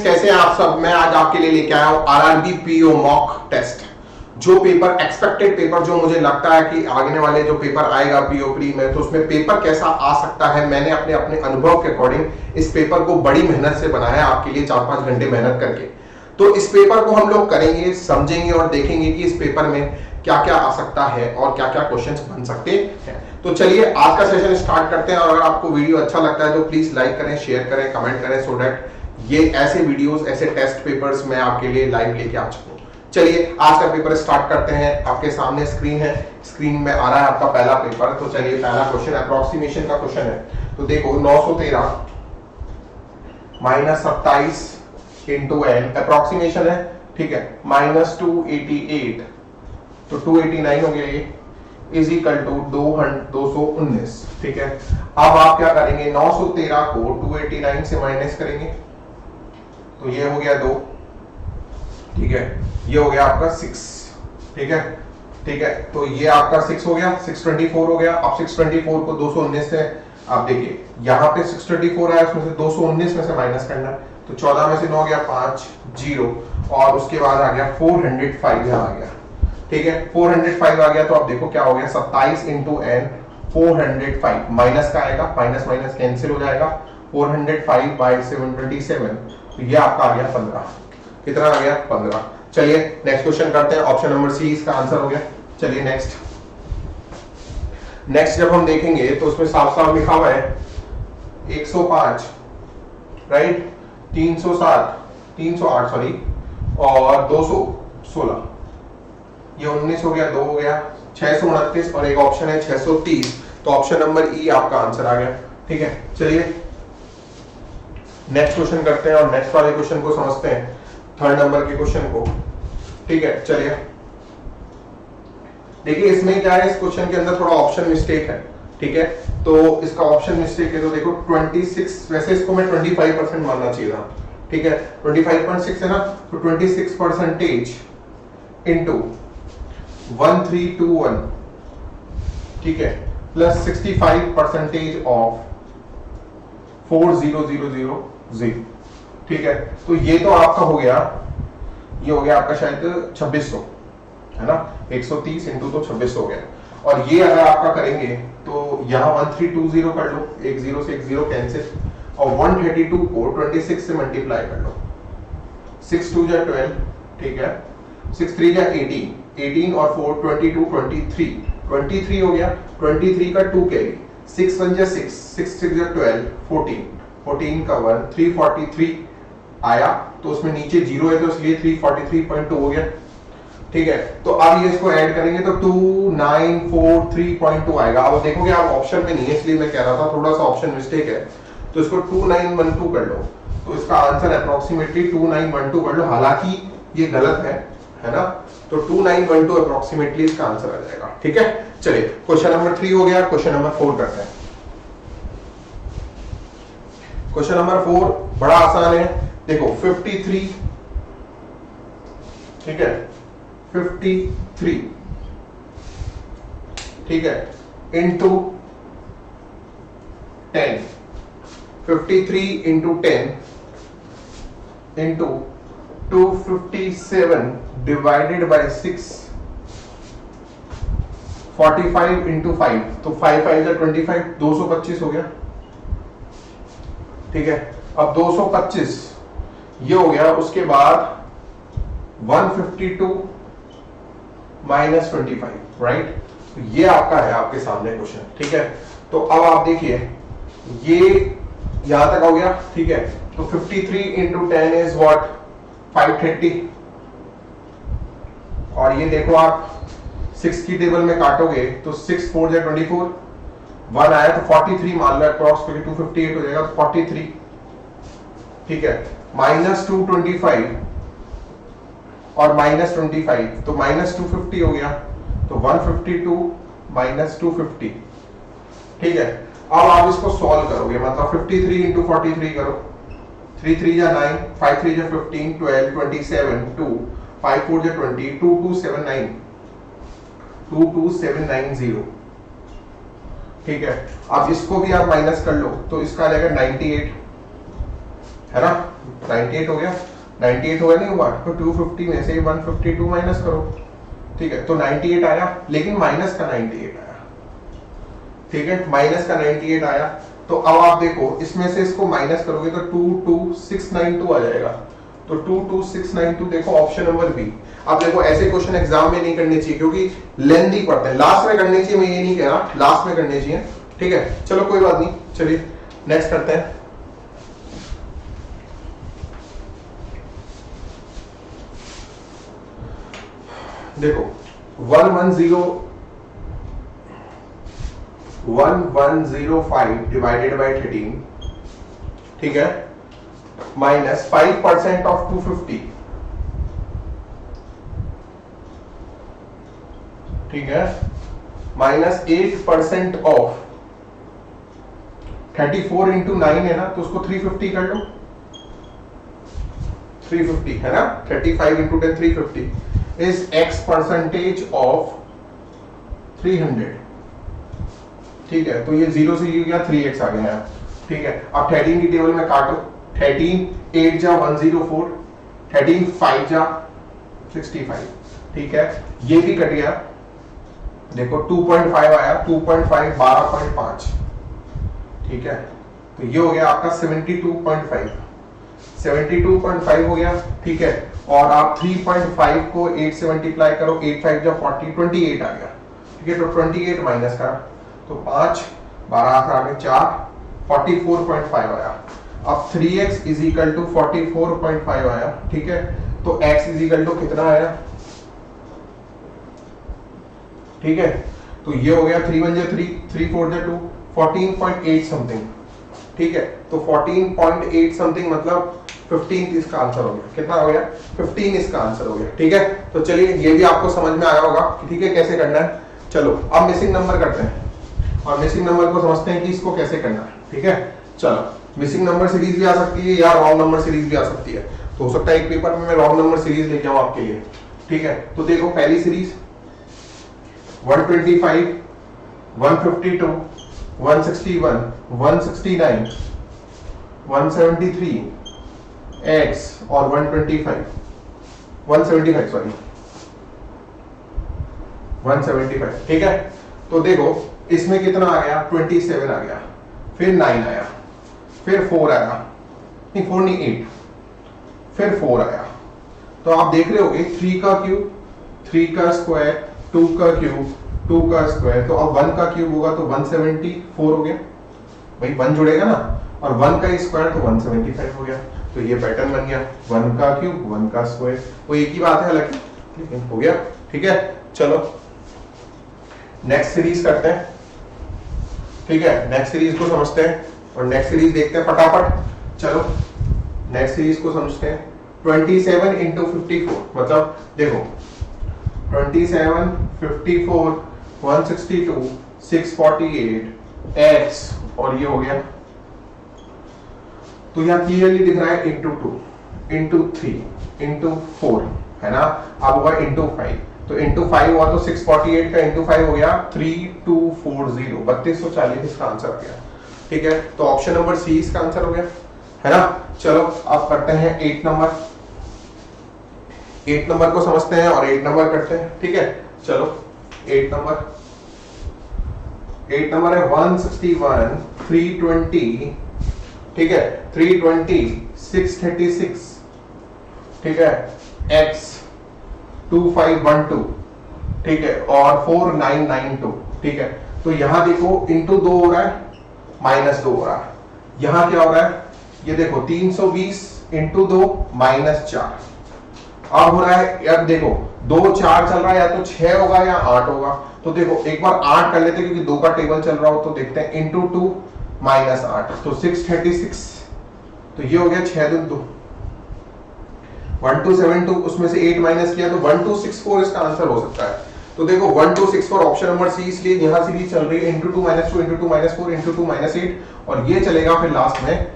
Students, कैसे हैं आप सब? मैं आज आपके लिए लेके आया हूं आरआरबी पीओ मॉक टेस्ट। जो पेपर, एक्सपेक्टेड पेपर, जो मुझे लगता है कि आगे वाले जो पेपर आएगा पीओ प्री में, तो उसमें पेपर कैसा आ सकता है, मैंने अपने अपने अनुभव के अकॉर्डिंग इस पेपर को बड़ी मेहनत से बनाया है आपके लिए, 4-5 घंटे मेहनत करके। तो इस पेपर को हम लोग करेंगे, समझेंगे और देखेंगे कि इस पेपर में क्या क्या आ सकता है और क्या क्या क्वेश्चंस बन सकते हैं। तो चलिए आज का सेशन स्टार्ट करते हैं। और अगर आपको वीडियो अच्छा लगता है तो प्लीज लाइक करें, शेयर करें, कमेंट करें, सो दैट ये ऐसे वीडियोस, ऐसे टेस्ट पेपर्स मैं आपके लिए लाइव लेके आ सकूं। चलिए आज का पेपर स्टार्ट करते हैं। आपके सामने स्क्रीन है, स्क्रीन में आ रहा है आपका पहला पेपर। तो चलिए पहला क्वेश्चन अप्रोक्सीमेशन का क्वेश्चन है। तो देखो 913 माइनस 27 इंटू एन अप्रोक्सीमेशन है, ठीक है, माइनस 288, तो 289 हो गया ये, इज इक्वल टू 219, ठीक है। अब आप क्या करेंगे, 913 को 289 से माइनस करेंगे, तो ये हो गया 2, ठीक है, ये हो गया आपका 6, ठीक है, ठीक है। तो ये आपका 6 हो गया, 624 हो गया। अब 624 को 219 से, आप देखिए यहाँ पे 624 आया, उसमें से 219 में से माइनस करना है, तो 14 में से 9 गया, 5 0, और उसके बाद आ गया 405 यहाँ आ गया, ठीक है, 405 आ गया। तो आप देखो क्या हो गया, 27 इंटू एन 405, माइनस का आएगा, माइनस माइनस कैंसिल हो जाएगा, 405 बाई 727, तो ये आपका आ गया 15। कितना आ गया, 15। चलिए नेक्स्ट क्वेश्चन करते हैं। ऑप्शन नंबर सी इसका आंसर हो गया। चलिए नेक्स्ट जब हम देखेंगे तो उसमें साफ साफ लिखा हुआ है 105, राइट, 307, 308 सॉरी, और 216, ये 19 हो गया, 2 हो गया, 629, और एक ऑप्शन है 630, तो ऑप्शन नंबर ई आपका आंसर आ गया, ठीक है। चलिए नेक्स्ट क्वेश्चन करते हैं और नेक्स्ट वाले क्वेश्चन को समझते हैं, थर्ड नंबर के क्वेश्चन को, ठीक है। चलिए देखिए इसमें क्या है, इस क्वेश्चन के अंदर थोड़ा ऑप्शन मिस्टेक है, ठीक है। तो इसका ऑप्शन मिस्टेक है, तो देखो 26, वैसे इसको मैं 25% मानना चाहिए था, ठीक है, 25.6 है ना, तो 26% इंटू 1321, ठीक है, प्लस 65% ऑफ 4000, ठीक है। तो ये तो आपका हो गया, ये हो गया आपका शायद 2600, है ना, 130 इंटू तो 2600 हो गया। और ये अगर आपका करेंगे तो यहाँ 1320 कर लो, एक 0 से एक 0 कैंसिल, और 132 को 26 से मल्टीप्लाई कर लो, 6 2 जा 12, ठीक है, 6 3 जा 18 और 4 22 23 हो गया, 23 का 2 कैरी, 6 1 जा 6 6 6 जा 12 14 का 1 343 आया, तो उसमें नीचे 0 है तो इसलिए 343.2 हो गया, ठीक है। तो अब ये इसको ऐड करेंगे तो 2943.2 आएगा। अब देखोगे आप ऑप्शन में नहीं है, इसलिए मैं कह रहा था थोड़ा सा ऑप्शन मिस्टेक है, तो इसको 2912 कर लो, तो इसका आंसर अप्रोक्सीमेटली 2912 कर लो, हालांकि ये गलत है ना, तो 2912 अप्रोक्सीमेटली इसका आंसर आ जाएगा, ठीक है। चलिए क्वेश्चन नंबर 3 हो गया, क्वेश्चन नंबर 4 करते हैं। क्वेश्चन नंबर 4 बड़ा आसान है, देखो 53, ठीक है, 53, ठीक है, into 10, 53 into 10 into 257 divided by 6, 45 into 5, तो 5 5 जा 25, 225 हो गया, ठीक है। अब 225 ये हो गया, उसके बाद 152 माइनस 25, राइट, तो ये आपका है आपके सामने क्वेश्चन, ठीक है। तो अब आप देखिए ये यहां तक हो गया, ठीक है, तो 53 इंटू 10 इज व्हाट, 530, और ये देखो आप 6 की टेबल में काटोगे तो 6 4 जा 24, 1 आया तो 43 मान लो अप्रॉक्स, क्योंकि 258 हो जाएगा, तो 43, ठीक है, माइनस 225 और माइनस 25, तो माइनस 250 हो गया, तो 152 माइनस 250, ठीक है। अब आप इसको सॉल्व करोगे, मतलब 53 इंटू 43 करो, 3 3 जा 9, 5 3 जा 15, 12 27 2, 5 4 जा 20, 2279, 22790, ठीक है। अब इसको भी आप माइनस कर लो तो इसका आ जाएगा 98, है ना, 98 हो गया, 98 हुआ नहीं हुआ, तो 250 में से 152 माइनस करो, ठीक है, तो 98 आया, लेकिन माइनस का 98 आया, ठीक है, माइनस का 98 आया। तो अब आप देखो इसमें से इसको माइनस करोगे तो 22692 आ जाएगा, तो 22692 देखो ऑप्शन नंबर बी। अब देखो ऐसे क्वेश्चन एग्जाम में नहीं करने चाहिए क्योंकि लेंथी पड़ते हैं, लास्ट में करने चाहिए, मैं ये नहीं कह रहा लास्ट में करने चाहिए, ठीक है, चलो कोई बात नहीं, चलिए नेक्स्ट करते हैं। देखो 1105 डिवाइडेड बाई 13, ठीक है, माइनस 5% ऑफ 250, ठीक है, माइनस 8% ऑफ 34 इंटू 9 है ना, तो उसको 350 कर लो, 350 है ना, 35 into 10 350 is x percentage of 300, ठीक है, तो ये 0 से ये गया 3x आ गया, ठीक है। अब 13 की टेबल में काटो, 13 8 जा 104, 13 5 जा 65, ठीक है, ये भी कट गया, देखो 2.5 आया, 2.5 12.5, ठीक है, तो ये हो गया आपका 72.5, 72.5 हो गया, ठीक है, और आप 3.5 को 8 से मल्टीप्लाई करो, 8 5 जा 40, 28 आ गया, ठीक है, तो 28 माइनस का, तो 5 12 आ गए 4, 44.5 आया। अब 3x इज इक्वल टू 44.5 आया, ठीक है, तो x इज इक्वल टू कितना आया, ठीक है, तो ये हो गया 3 1 जा 3, 3 4 जा 2, 14.8 समथिंग, ठीक है, तो 14.8 समथिंग मतलब 15 इसका आंसर हो गया, कितना हो गया 15 इसका आंसर हो गया, ठीक है। तो चलिए ये भी आपको समझ में आया होगा, ठीक है, कैसे करना है। चलो अब मिसिंग नंबर करते हैं और मिसिंग नंबर को समझते हैं कि इसको कैसे करना है, ठीक है। चलो मिसिंग नंबर सीरीज भी आ सकती है या रॉन्ग नंबर सीरीज भी आ सकती है, तो हो सकता है एक पेपर में मैं रॉन्ग नंबर सीरीज लेके आऊं आपके लिए, ठीक है। तो देखो पहली सीरीज 125 152 161 169 173 x और 175 सॉरी 175, ठीक है। तो देखो इसमें कितना आ गया 27 आ गया, फिर 9 आया, फिर 4 आया, नहीं 4 नहीं 8, फिर 4 आया, तो आप देख रहे होगे 3 का क्यूब 3 का स्क्वायर 2 का क्यूब 2 का स्क्वायर, तो अब 1 का क्यूब होगा तो 174 हो गया, भाई 1 जुड़ेगा ना, और 1 का स्क्वायर तो 175 हो गया, तो ये पैटर्न बन गया 1 का क्यूब 1 का स्क्वायर, वो एक ही बात है हालांकि, लेकिन हो गया, ठीक है। चलो नेक्स्ट सीरीज करते हैं, ठीक है, नेक्स्ट सीरीज को समझते हैं और नेक्स्ट सीरीज देखते हैं फटाफट। चलो नेक्स्ट सीरीज को समझते हैं। 27 इंटू 54 मतलब देखो 27 54 162 648 x और ये हो गया, तो यहाँ क्लियरली दिख रहा है इंटू 2 इंटू 3 इंटू 4 है ना, अब होगा इंटू 5, तो इंटू 5 हुआ तो 648 का इंटू 5 हो गया 3240, 3240 इसका आंसर आ गया, ठीक है। तो ऑप्शन नंबर सी इसका आंसर हो गया, है ना। चलो अब करते हैं 8 नंबर, 8 नंबर को समझते हैं और 8 नंबर करते हैं, ठीक है। चलो 8 नंबर है 161 320, ठीक है, 320 636, ठीक है, x 2512, ठीक है, और 4992, ठीक है। तो यहां देखो इंटू 2 हो रहा है माइनस 2 हो रहा है, यहां क्या हो रहा है ये देखो 320 इंटू 2 माइनस 4, अब हो रहा है यार देखो 2 4 चल रहा है, या तो 6 होगा या 8 होगा, तो देखो एक बार 8 कर लेते क्योंकि 2 का टेबल चल रहा हो, तो देखते हैं इंटू 2 माइनस 8 तो 636, तो ये हो गया 6 2 1272, उसमें से 8 माइनस किया तो 1264 इसका आंसर हो सकता है। तो देखो 1264 ऑप्शन नंबर सी, इसलिए यहां सीरीज चल रही है into 2 minus 2 into 2 minus 4 into 2 minus 8 और ये चलेगा फिर लास्ट में,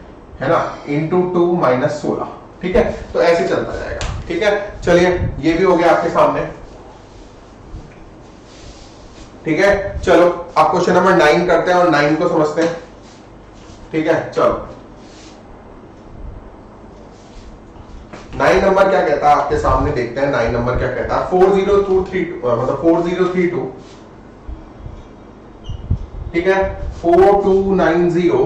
है ना, इंटू 2 माइनस 16, ठीक है। तो ऐसे चलता जाएगा, ठीक है। चलिए ये भी हो गया आपके सामने, ठीक है। चलो अब क्वेश्चन नंबर 9 करते हैं और 9 को समझते हैं, ठीक है। चलो 9 नंबर क्या कहता है आपके सामने, देखते हैं 9 नंबर क्या कहता है। 4032 मतलब 4032, ठीक है, 4290,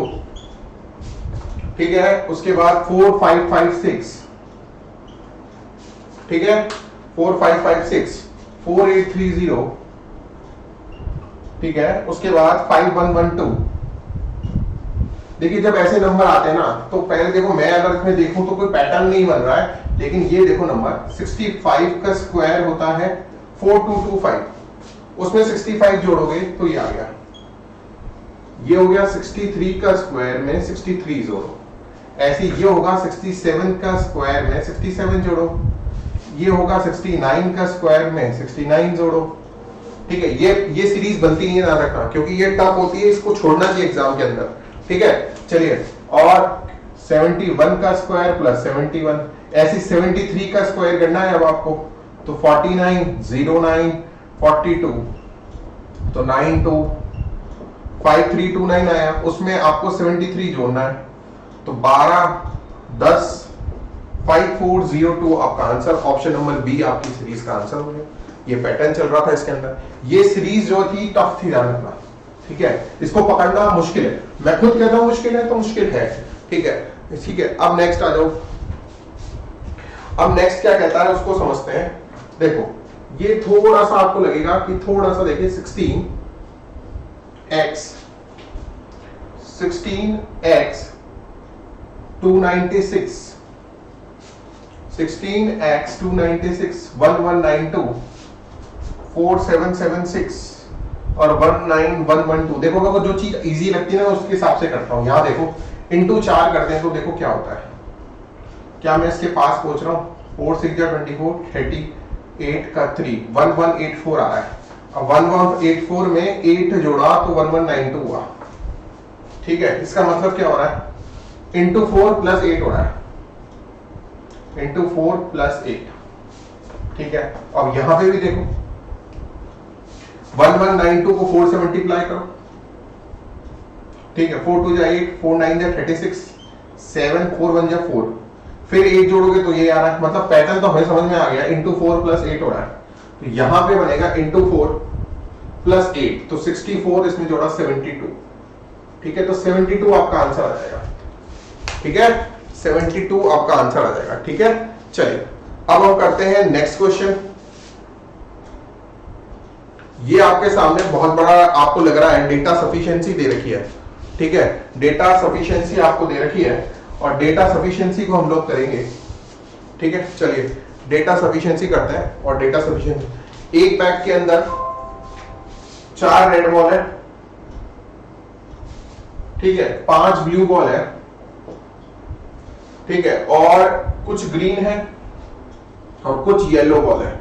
ठीक है, उसके बाद 4556, ठीक है, 4556, 4830, ठीक है, उसके बाद 5112। देखिए जब ऐसे नंबर आते हैं ना, तो पहले देखो मैं अगर इसमें देखूं तो कोई पैटर्न नहीं बन रहा है, लेकिन ये देखो नंबर 65 का स्क्वायर होता है 4225, उसमें 65 जोड़ोगे तो ये आ गया, ये हो गया 63 का स्क्वायर में 63 जोड़ो, ऐसे ये होगा 67 का स्क्वायर में 67 जोड़ो, ये होगा 69 का स्क्वायर में 69 जोड़ो, ठीक है। ये सीरीज बनती नहीं है, याद रखना, क्योंकि ये टफ होती है, इसको छोड़ना चाहिए एग्जाम के अंदर, ठीक है। चलिए, और 71 का स्क्वायर प्लस 71, ऐसी 73 का स्क्वायर करना है अब आपको, तो 49 09 42, तो 92 5329 आया, उसमें आपको 73 जोड़ना है, तो 12 10 5402 आपका आंसर, ऑप्शन नंबर बी आपकी सीरीज का आंसर हो गया। ये पैटर्न चल रहा था इसके अंदर, ये सीरीज जो थी टफ थी, ध्यान रखना, ठीक है, इसको पकड़ना मुश्किल है, मैं खुद कहता हूं मुश्किल है तो मुश्किल है, ठीक है, ठीक है। अब नेक्स्ट आ जाओ, अब नेक्स्ट क्या कहता है उसको समझते हैं। देखो ये थोड़ा सा आपको लगेगा कि थोड़ा सा, देखिए 16x 296, 16x 296 1192 4776 और 19112। देखो मेरे को जो चीज इजी लगती है ना उसके हिसाब से करता हूं। यहां देखो इंटू 4 करते हैं तो देखो क्या होता है, क्या मैं इसके पास पहुंच रहा हूं, 4 6 24 38 का 3 1184 आ रहा है। अब 1184 में 8 जोड़ा तो 1192 हुआ, ठीक है। इसका मतलब क्या हो रहा है, इंटू 4 प्लस 8 हो रहा है, इंटू 4 प्लस 8, ठीक है। अब यहां पे भी देखो 1192 को 4 से मल्टीप्लाई करो, ठीक है, 4 2 जा 8 4 9 जा 36 7 4 1 जा 4, फिर 8 जोड़ोगे तो ये आ रहा है, मतलब पैटर्न तो हमें समझ में आ गया, इंटू 4 प्लस 8 हो रहा है, तो यहां पे बनेगा इंटू 4 प्लस 8, तो 64, इसमें जोड़ा 72, ठीक है, तो 72 आपका आंसर आ जाएगा, ठीक है, 72 आपका आंसर आ जाएगा, ठीक है। चलिए अब हम करते हैं नेक्स्ट क्वेश्चन। ये आपके सामने बहुत बड़ा आपको लग रहा है, डेटा सफिशिएंसी दे रखी है, ठीक है, डेटा सफिशिएंसी आपको दे रखी है, और डेटा सफिशिएंसी को हम लोग करेंगे, ठीक है। चलिए डेटा सफिशिएंसी करते हैं, और डेटा सफिशिएंसी, एक बैग के अंदर 4 रेड बॉल है, ठीक है, 5 ब्लू बॉल है, ठीक है, और कुछ ग्रीन है और कुछ येलो बॉल है,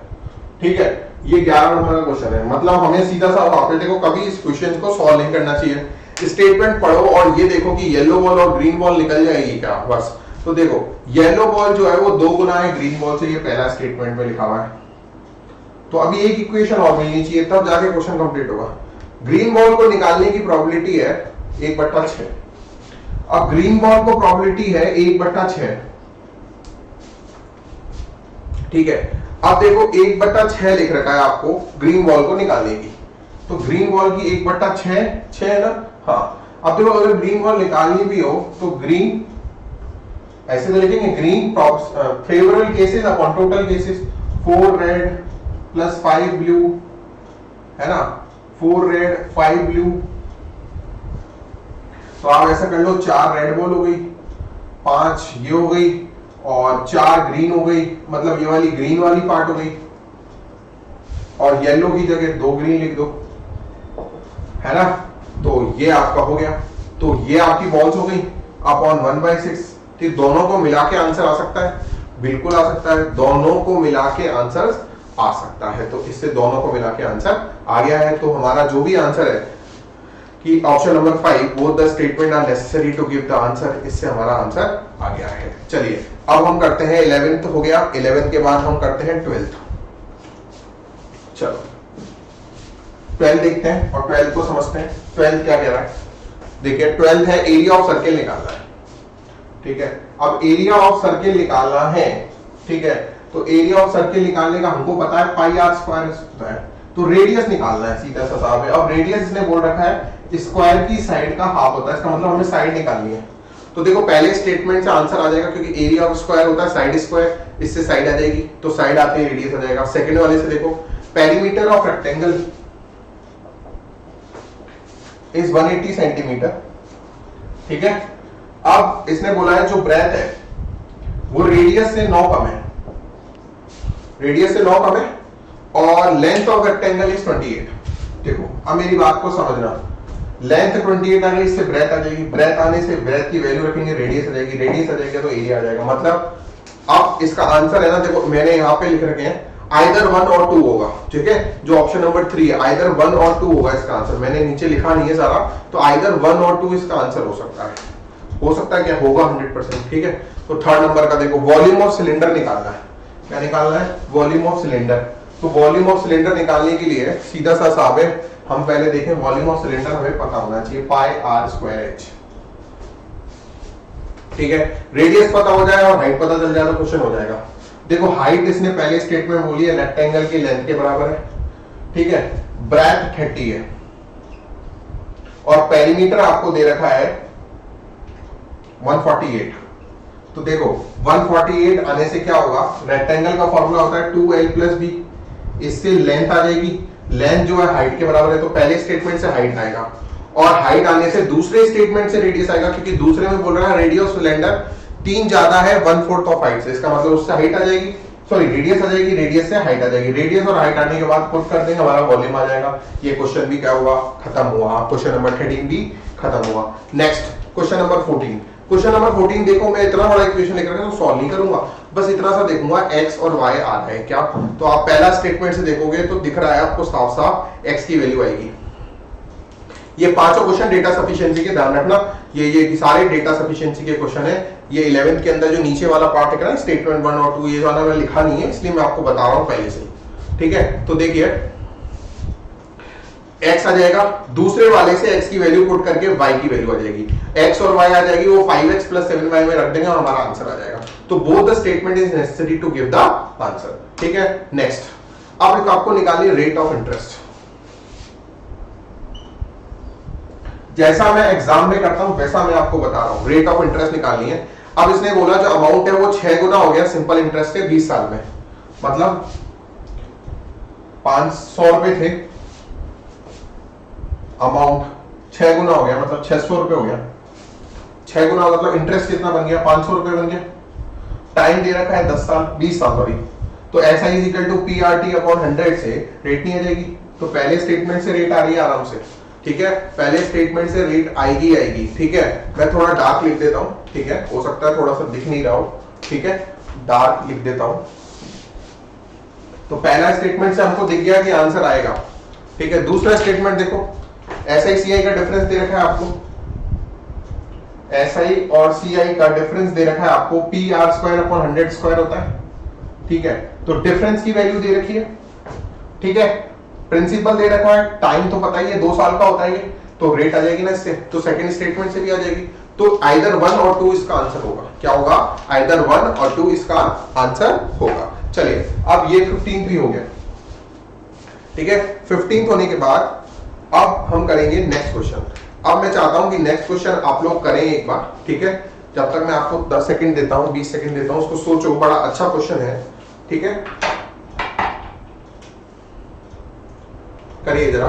ठीक है। ये 11 नंबर का क्वेश्चन है, मतलब हमें सीधा सा आपने देखो कभी इस क्वेश्चन को सॉल्व नहीं करना चाहिए, स्टेटमेंट पढ़ो और ये देखो कि येलो बॉल और ग्रीन बॉल निकल जाएगी क्या, बस। तो देखो येलो बॉल जो है वो 2 गुना है ग्रीन बॉल से, ये पहला स्टेटमेंट में लिखा हुआ है, तो अभी एक इक्वेशन और मिलनी चाहिए तब जाके क्वेश्चन कंप्लीट होगा। ग्रीन बॉल को निकालने की प्रोबेबिलिटी है 1/6, अब ग्रीन बॉल को प्रोबेबिलिटी है 1/6, ठीक है। अब देखो 1/6 लिख रखा है आपको ग्रीन बॉल को निकालने की, तो ग्रीन बॉल की 1/6 है ना, हाँ। अब देखो अगर ग्रीन बॉल निकालनी भी हो तो ग्रीन ऐसे तो लिखेंगे, green favourable cases upon total cases, 4 red plus 5 blue, है ना, 4 रेड 5 ब्लू, तो आप ऐसा कर लो, 4 रेड बॉल हो गई, 5 ये हो गई, और 4 ग्रीन हो गई, मतलब ये वाली ग्रीन वाली पार्ट हो गई, और येलो की जगह 2 ग्रीन लिख दो, है ना, तो ये आपका हो गया, तो ये आपकी बॉल्स हो गई अपॉन 1/6, ठीक। दोनों को मिला के आंसर आ सकता है, बिल्कुल आ सकता है, दोनों को मिला के आंसर आ सकता है, तो इससे दोनों को मिला के आंसर आ गया है। तो हमारा जो भी आंसर है कि option number 5 both the statement are necessary to give the answer, इससे हमारा आंसर आ गया है। चलिए अब हम करते हैं 11th हो गया, 11th के बाद हम करते हैं 12th। चलो 12 देखते हैं और 12 को समझते हैं। 12 क्या कह रहा है, देखिए 12 है एरिया ऑफ सर्किल निकालना है, ठीक है। अब एरिया ऑफ सर्किल निकालना है ठीक है। तो एरिया ऑफ सर्किल निकालने का हमको पता है पाई आर स्क्वायर होता है, तो रेडियस निकालना है, सीधा सा साहब है। और रेडियस इसने बोल रखा है स्क्वायर की साइड का हाफ होता है, इसका मतलब हमें साइड निकालनी है। तो देखो पहले स्टेटमेंट से आंसर आ जाएगा, क्योंकि एरिया ऑफ स्क्वायर होता है साइड स्क्वायर, इससे साइड आ जाएगी, तो साइड आते ही रेडियस आ जाएगा। सेकंड वाले से देखो, perimeter of rectangle is 180 centimetre, ठीक है। अब इसने बोला है जो ब्रेथ है वो रेडियस से 9 कम है, रेडियस से 9 कम है, और लेंथ ऑफ रेक्टेंगल इज 28। देखो अब मेरी बात को समझना, लेंथ 28 आ गई, इससे ब्रेथ आ जाएगी, ब्रेथ आने से ब्रेथ की वैल्यू रखेंगे, रेडियस आ जाएगी, रेडियस आ जाएगा तो एरिया आ जाएगा। मतलब अब इसका आंसर है ना, देखो मैंने यहाँ पे लिख रखे हैं आइदर 1 और 2 होगा, ठीक है। जो ऑप्शन नंबर 3 है आइदर 1 और 2 होगा इसका आंसर, मैंने नीचे लिखा नहीं है सारा, तो आइदर 1 और 2 इसका आंसर हो सकता है। हो सकता है क्या होगा 100%, ठीक है। तो थर्ड नंबर का देखो, वॉल्यूम ऑफ सिलेंडर निकालना है। क्या निकालना है? Volume of cylinder. तो वॉल्यूम ऑफ सिलेंडर निकालने के लिए सीधा सा हिसाब है, हम पहले देखें वॉल्यूम ऑफ सिलेंडर हमें पता होना चाहिए पाई आर स्क्वायर एच, ठीक है। रेडियस पता हो जाए और हाइट पता चल जाए तो क्वेश्चन हो जाएगा। देखो हाइट इसने पहले स्टेटमेंट बोली है रेक्टेंगल की लेंथ के बराबर है, ठीक है। ब्रेथ 30 है और पेरीमीटर आपको दे रखा है 148। तो देखो 148 आने से क्या होगा, रेक्टेंगल का फॉर्मूला होता है 2l + b, इससे लेंथ आ जाएगी, लेंथ जो है हाइट के बराबर है, तो पहले स्टेटमेंट से हाइट आएगा, और हाइट आने से दूसरे स्टेटमेंट से रेडियस आएगा, क्योंकि दूसरे में बोल रहा है रेडियस सिलेंडर 3 ज्यादा है 1/4 ऑफ हाइट से, इसका मतलब उससे हाइट आ जाएगी, सॉरी रेडियस आ जाएगी, रेडियस से हाइट आ जाएगी, रेडियस और हाइट आने के बाद पुट कर देंगे, हमारा वॉल्यूम आ जाएगा। ये क्वेश्चन भी क्या हुआ, खत्म हुआ, क्वेश्चन नंबर 13 भी खत्म हुआ। Next question number 14। Question number 14 देखो, मैं इतना बड़ा इक्वेशन लेकर तो सॉल्व नहीं करूंगा, बस इतना सा देखूंगा x और y आ रहा है क्या। तो आप पहला स्टेटमेंट से देखोगे तो दिख रहा है आपको साफ साफ x की वैल्यू आएगी। ये पांचों क्वेश्चन डेटा सफिशिएंसी के, ध्यान रखना ये सारे डेटा सफिशिएंसी के क्वेश्चन है। ये 11th के अंदर जो नीचे वाला पार्ट है ना स्टेटमेंट 1 और 2, ये वाला मैं लिखा नहीं है इसलिए मैं आपको बता रहा हूं पहले से, ठीक है। तो देखिए x आ जाएगा, दूसरे वाले से x की वैल्यू पुट करके y की वैल्यू आ जाएगी, x और y आ जाएगी, वो 5x + 7y में रख देंगे और हमारा आंसर आ जाएगा। तो both the statement is necessary to give the answer, ठीक है। नेक्स्ट अब आपको निकालिए रेट ऑफ इंटरेस्ट। जैसा मैं एग्जाम में करता हूं वैसा मैं आपको बता रहा हूं, रेट ऑफ इंटरेस्ट निकालनी है। अब इसने बोला जो अमाउंट है वो 6 गुना हो गया सिंपल इंटरेस्ट के 20 साल में, मतलब 500 रुपए थे, अमाउंट 6 गुना हो गया मतलब 600 रुपए हो गया। 6 गुना मतलब इंटरेस्ट कितना बन गया, 500 रुपए बन गया। टाइम दे रखा है 10 साल, 20 साल सॉरी। तो SI = PRT/100 से रेट नहीं आ जाएगी, तो पहले स्टेटमेंट से रेट आ रही है आराम से, ठीक है। पहले स्टेटमेंट से रेट आएगी, ठीक है। मैं थोड़ा डार्क लिख देता हूं, ठीक है, हो सकता है थोड़ा सा दिख नहीं रहा हो, ठीक है, डार्क लिख देता हूं। तो पहला स्टेटमेंट से हमको दिख गया कि आंसर आएगा, ठीक है। दूसरा स्टेटमेंट देखो, SI CI का डिफरेंस दे रखा है आपको, SI और CI का डिफरेंस दे रखा है आपको, PR²/100² होता है, ठीक है। तो डिफरेंस की वैल्यू दे रखी है, ठीक है। प्रिंसिपल दे रखा है, टाइम तो पता ही है 2 साल का होता है ये, तो रेट आ जाएगी ना इससे, तो सेकंड स्टेटमेंट से भी आ जाएगी। तो आइदर 1 और 2 इसका आंसर होगा, क्या होगा, आइदर 1 और 2 इसका आंसर होगा। चलिए अब ये 15th भी हो गया, ठीक है। 15th होने के बाद अब हम करेंगे नेक्स्ट क्वेश्चन। अब मैं चाहता हूं कि नेक्स्ट क्वेश्चन आप लोग करें एक बार, ठीक है। जब तक मैं आपको 10 सेकंड देता हूं, 20 सेकंड देता हूं, उसको सोचो, बड़ा अच्छा क्वेश्चन है, ठीक है। करिए जरा,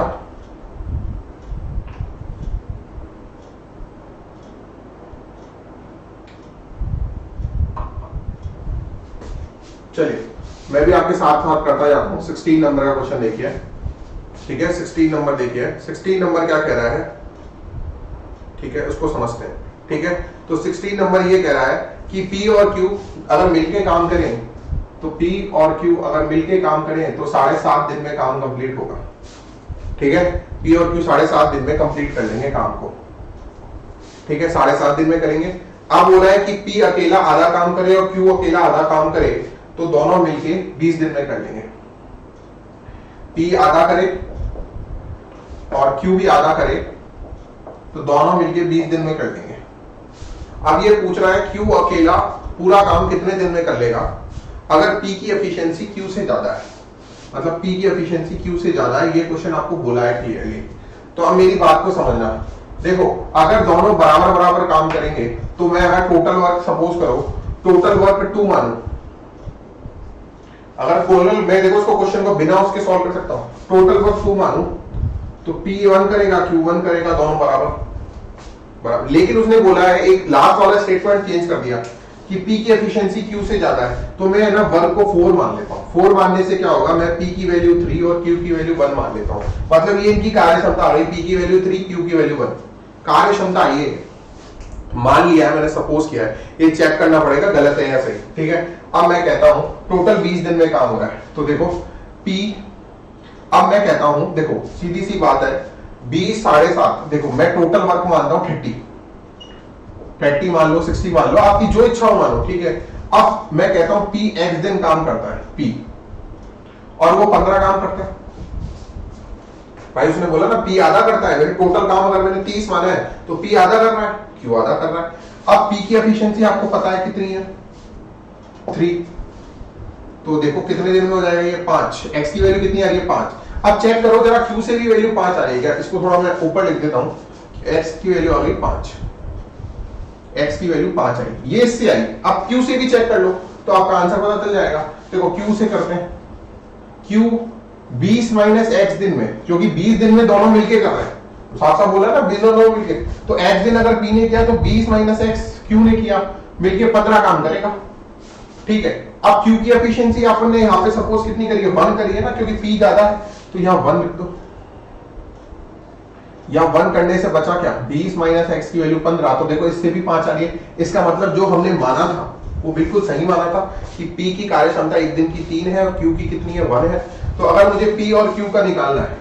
चलिए मैं भी आपके साथ साथ करता जाता हूं। 16 नंबर का क्वेश्चन देखिए, ठीक है। 16 नंबर देखिए, 16 नंबर क्या कह रहा है, ठीक है, उसको समझते हैं, ठीक है। तो 16 नंबर ये कह रहा है कि P और Q अगर मिलके काम करें, तो P और Q अगर मिलके काम करें तो 7.5 दिन में काम कंप्लीट होगा, ठीक है। P और Q 7.5 दिन में कंप्लीट कर लेंगे काम को, ठीक है, 7.5 दिन में करेंगे। अब बोला है कि P अकेला आधा काम करे और Q अकेला आधा काम करे, तो दोनों मिलके 20 दिन में कर लेंगे। P आधा करे और Q भी आधा करे, तो दोनों मिलके 20 दिन में कर देंगे। अब ये पूछ रहा है Q अकेला पूरा काम कितने दिन में कर लेगा। अगर P की एफिशिएंसी Q से ज्यादा है, मतलब P की एफिशिएंसी Q से ज्यादा है, ये क्वेश्चन आपको बोला है क्लियरली। तो अब मेरी बात को समझना, देखो अगर दोनों बराबर बराबर काम करेंगे तो मैं अगर टोटल वर्क सपोज करो टोटल वर्क 2 मानूं, अगर टोटल मैं देखो उसको क्वेश्चन को बिना उसके सॉल्व कर सकता हूं, टोटल वर्क 2 मानूं तो P1 करेगा Q1 करेगा, दोनों बराबर। लेकिन उसने बोला है एक लास्ट वाला स्टेटमेंट चेंज कर दिया कि P की एफिशिएंसी Q से ज्यादा है, तो मैं ना वर्क को 4 मान लेता हूं। 4 मानने से क्या होगा, मैं P की वैल्यू 3 और Q की वैल्यू 1 मान लेता हूं। मतलब ये इनकी कार्य क्षमता आ गई, P की वैल्यू 3 Q की वैल्यू 1, कार्य क्षमता ये मान लिया है मैंने, सपोज किया है, ये चेक करना पड़ेगा गलत है या सही, ठीक है। अब मैं कहता हूं टोटल 20 दिन में काम हो रहा है, तो देखो P, अब मैं कहता हूं देखो सीधी सी बात है 20 7.5, देखो मैं टोटल वर्क मानता हूं 30 मान लो, 60 मान लो, आपकी जो इच्छा हो मानो, ठीक है। अब मैं कहता हूं P x दिन काम करता है P, और वो 15 काम करता है। भाई उसने बोला ना P आधा करता है, मेरे टोटल काम अगर मैंने 30 माना है तो P आधा कर रहा है, Q आधा कर रहा है। अब P की एफिशिएंसी आपको पता है कितनी है, 3, तो देखो कितने दिन में हो जाएगा ये 5, x की वैल्यू कितनी आ रही है 5। अब चेक करो जरा Q से भी वैल्यू 5 आ रही है क्या, इसको थोड़ा मैं ऊपर लिख देता हूं, x की वैल्यू आ गई 5, x की वैल्यू 5 आई, ये इससे आई। अब Q से भी चेक कर लो तो आपका आंसर पता चल जाएगा। देखो Q से करते हैं, Q 20 माइनस x दिन में, क्योंकि 20 दिन में दोनों मिलके कर रहे हैं, साफ साफ बोला ना दोनों मिलके, तो x दिन अगर P ने किया तो 20 माइनस x Q ने किया, मिलके 15 काम करेगा, ठीक है। अब Q की एफिशिएंसी आपने यहां पे सपोज कितनी करी है, 1 करी है ना, क्योंकि P ज्यादा है तो यहां 1 लिख दो। या 1 करने से बचा क्या, 20 माइनस x की वैल्यू 15, तो देखो इससे भी 5 आ रही है। इसका मतलब जो हमने माना था वो बिल्कुल सही माना था कि P की कार्य क्षमता एक दिन की 3 है और Q की कितनी है, 1 है। तो अगर मुझे P और Q का निकालना है